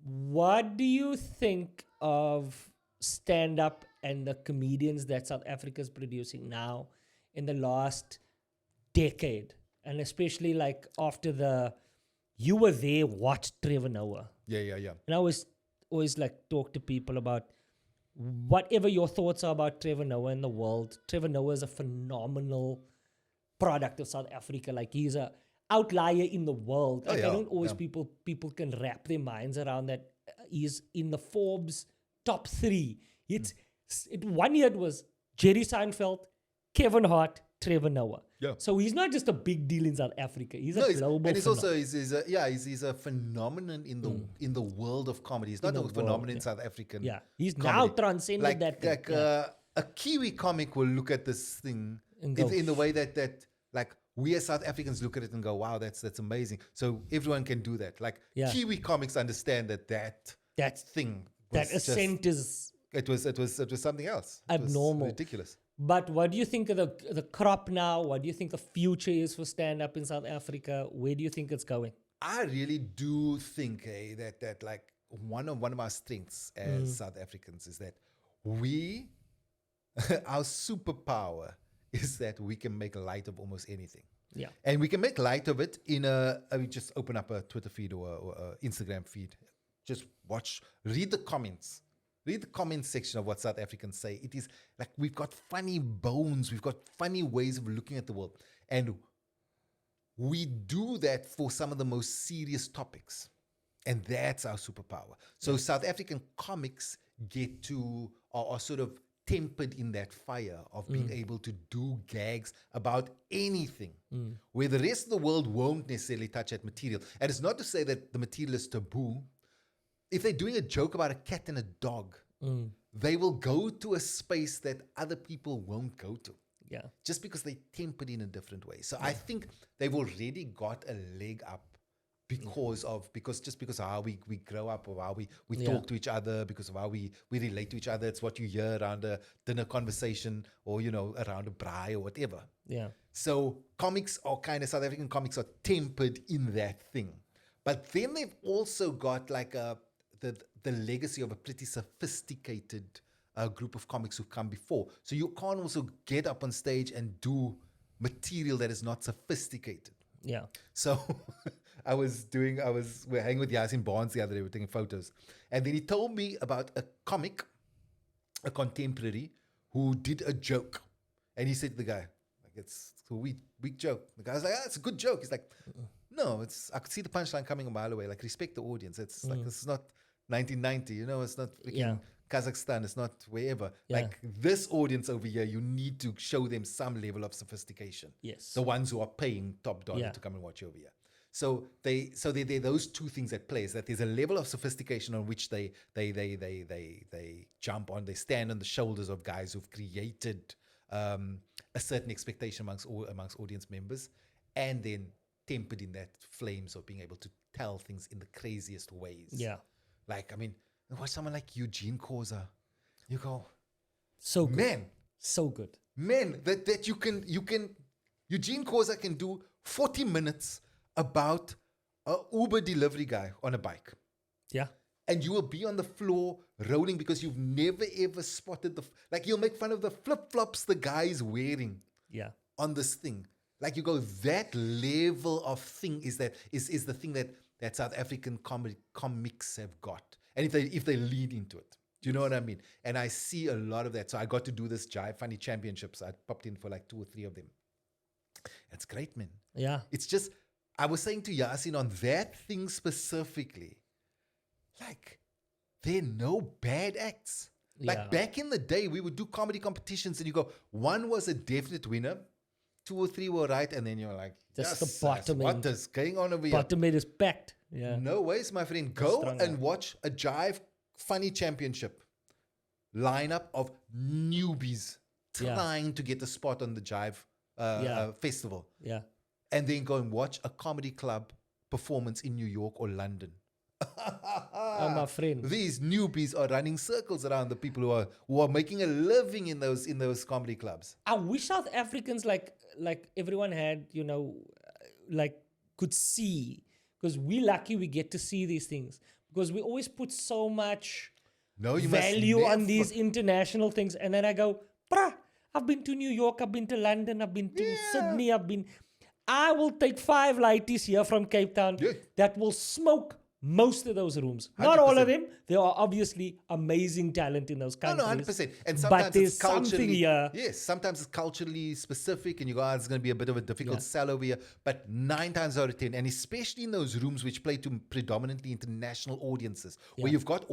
What do you think of stand-up and the comedians that South Africa is producing now in the last decade? And especially after you were there, watched Trevor Noah. Yeah. And I always talk to people about whatever your thoughts are about Trevor Noah in the world. Trevor Noah is a phenomenal product of South Africa. He's a outlier in the world. I don't always people can wrap their minds around that. He's in the Forbes top 3. One year it was Jerry Seinfeld, Kevin Hart, Trevor Noah. Yeah. So he's not just a big deal in South Africa. He's a global. And he's a phenomenon in the world of comedy. He's not a phenomenon in South African. Yeah, he's comedy. now transcended that thing. A Kiwi comic will look at this thing in the way that we as South Africans look at it and go, wow, that's amazing. So everyone can do that. Kiwi comics understand that thing. That ascent is. It was something else. Abnormal. It was ridiculous. But what do you think of the crop now? What do you think the future is for stand-up in South Africa? Where do you think it's going? I really do think that like one of our strengths as South Africans is that we, our superpower is that we can make light of almost anything. Yeah. And we can make light of it we just open up a Twitter feed or a Instagram feed. Just read the comments. Read the comment section of what South Africans say. It is like we've got funny bones. We've got funny ways of looking at the world. And we do that for some of the most serious topics. And that's our superpower. So South African comics are sort of tempered in that fire of being able to do gags about anything, where the rest of the world won't necessarily touch that material. And it's not to say that the material is taboo. If they're doing a joke about a cat and a dog, they will go to a space that other people won't go to. Yeah. Just because they tempered in a different way. So I think they've already got a leg up because of how we grow up, or how we talk to each other, because of how we relate to each other. It's what you hear around a dinner conversation, or around a braai or whatever. Yeah. So South African comics are tempered in that thing. But then they've also got like the legacy of a pretty sophisticated group of comics who've come before. So you can't also get up on stage and do material that is not sophisticated. Yeah. So we're hanging with Yasin Barnes the other day, we're taking photos. And then he told me about a comic, a contemporary, who did a joke. And he said to the guy, like, it's a weak joke. The guy's like, it's a good joke. He's like, no, I could see the punchline coming a mile away. Like, respect the audience. It's like, this is not 1990, it's not freaking Kazakhstan, it's not wherever. Yeah. Like, this audience over here, you need to show them some level of sophistication. Yes. The ones who are paying top dollar to come and watch over here. So there are those two things at play, is that there's a level of sophistication on which they jump on, they stand on the shoulders of guys who've created a certain expectation amongst audience members, and then tempered in that flames of being able to tell things in the craziest ways. Yeah. Like, I mean, watch someone like Eugene Koza. You go, so good. Man, so good. Man, that you can Eugene Koza can do 40 minutes about a Uber delivery guy on a bike. Yeah. And you will be on the floor rolling because you've never ever spotted you'll make fun of the flip-flops the guy is wearing on this thing. Like, you go, that level of thing is the thing that South African comics have got. And if they lead into it. Do you know what I mean? And I see a lot of that. So I got to do this Jive Funny Championships. I popped in for like 2 or 3 of them. It's great, man. Yeah. It's just, I was saying to Yasin on that thing specifically, like, there are no bad acts. Like, back in the day, we would do comedy competitions and you go, one was a definite winner, 2 or 3 were right, and then you're like, just the bottom what is going on over here? Bottom end is packed. Yeah. No ways, my friend. Go and watch a Jive Funny Championship lineup of newbies trying to get a spot on the Jive festival. Yeah. And then go and watch a comedy club performance in New York or London. Oh, my friend. These newbies are running circles around the people who are making a living in those comedy clubs. I wish South Africans like everyone had, could see, because we're lucky we get to see these things, because we always put so much value on these international things. And then I go, I've been to New York, I've been to London, I've been to Sydney, I will take 5 lighties here from Cape Town that will smoke most of those rooms. 100%. Not all of them. There are obviously amazing talent in those countries. No, 100%. And sometimes it's culturally, here. Yes, sometimes it's culturally specific and you go, it's going to be a bit of a difficult sell over here. But 9 times out of 10, and especially in those rooms which play to predominantly international audiences, where you've got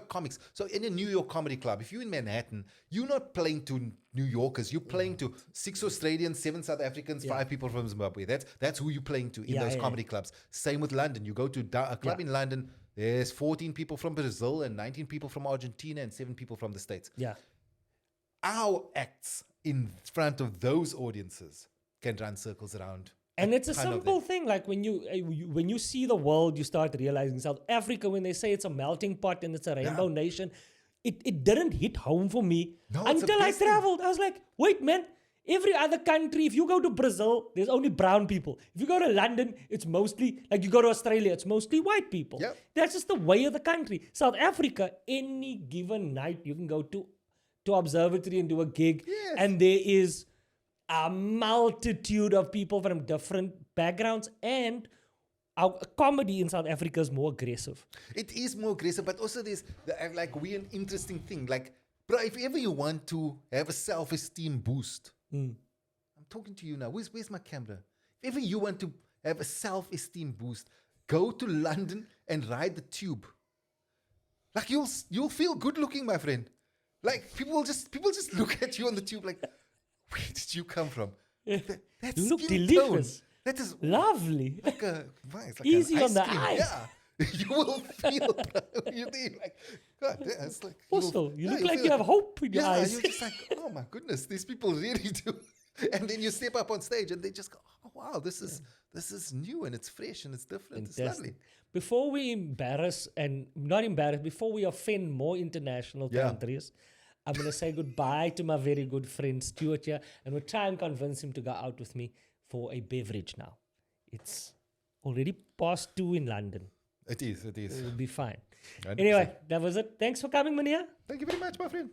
comics. So in a New York comedy club, if you're in Manhattan, you're not playing to New Yorkers, you're playing to 6 Australians, 7 South Africans, 5 people from Zimbabwe. That's who you're playing to in those comedy clubs. Same with London. You go to a club in London, there's 14 people from Brazil and 19 people from Argentina and 7 people from the States. Yeah. Our acts in front of those audiences can run circles around. And it's a simple thing. Like when you see the world, you start realizing South Africa, when they say it's a melting pot and it's a rainbow nation, it didn't hit home for me until I traveled. I was like, wait, man, Every other country, if you go to Brazil, there's only brown people. If you go to London, it's mostly, like you go to Australia, it's mostly white people. Yep. That's just the way of the country. South Africa, any given night, you can go to Observatory and do a gig. Yes. And there is a multitude of people from different backgrounds, and our comedy in South Africa is more aggressive. It is more aggressive, but also there's like weird, interesting thing. Like, bro, if ever you want to have a self-esteem boost, I'm talking to you now. Where's my camera? If ever you want to have a self-esteem boost, go to London and ride the tube. Like you'll feel good looking, my friend. Like people just look at you on the tube like, where did you come from? That's You look skin delicious. tone. That is Lovely. like it's like Easy an on the cream. eyes. Yeah. You will feel, bro. You think like, God, yeah, it's like. Also, you look you'll like feel you have hope in your eyes. You're just like, oh my goodness, these people really do. And then you step up on stage and they just go, oh wow, this is new and it's fresh and it's different. It's lovely. Before we embarrass and not embarrass, before we offend more international countries, I'm going to say goodbye to my very good friend Stuart here, and we'll try and convince him to go out with me for a beverage now. It's already past 2 in London. It is. It'll be fine. 100%. Anyway, that was it. Thanks for coming, Mania. Thank you very much, my friend.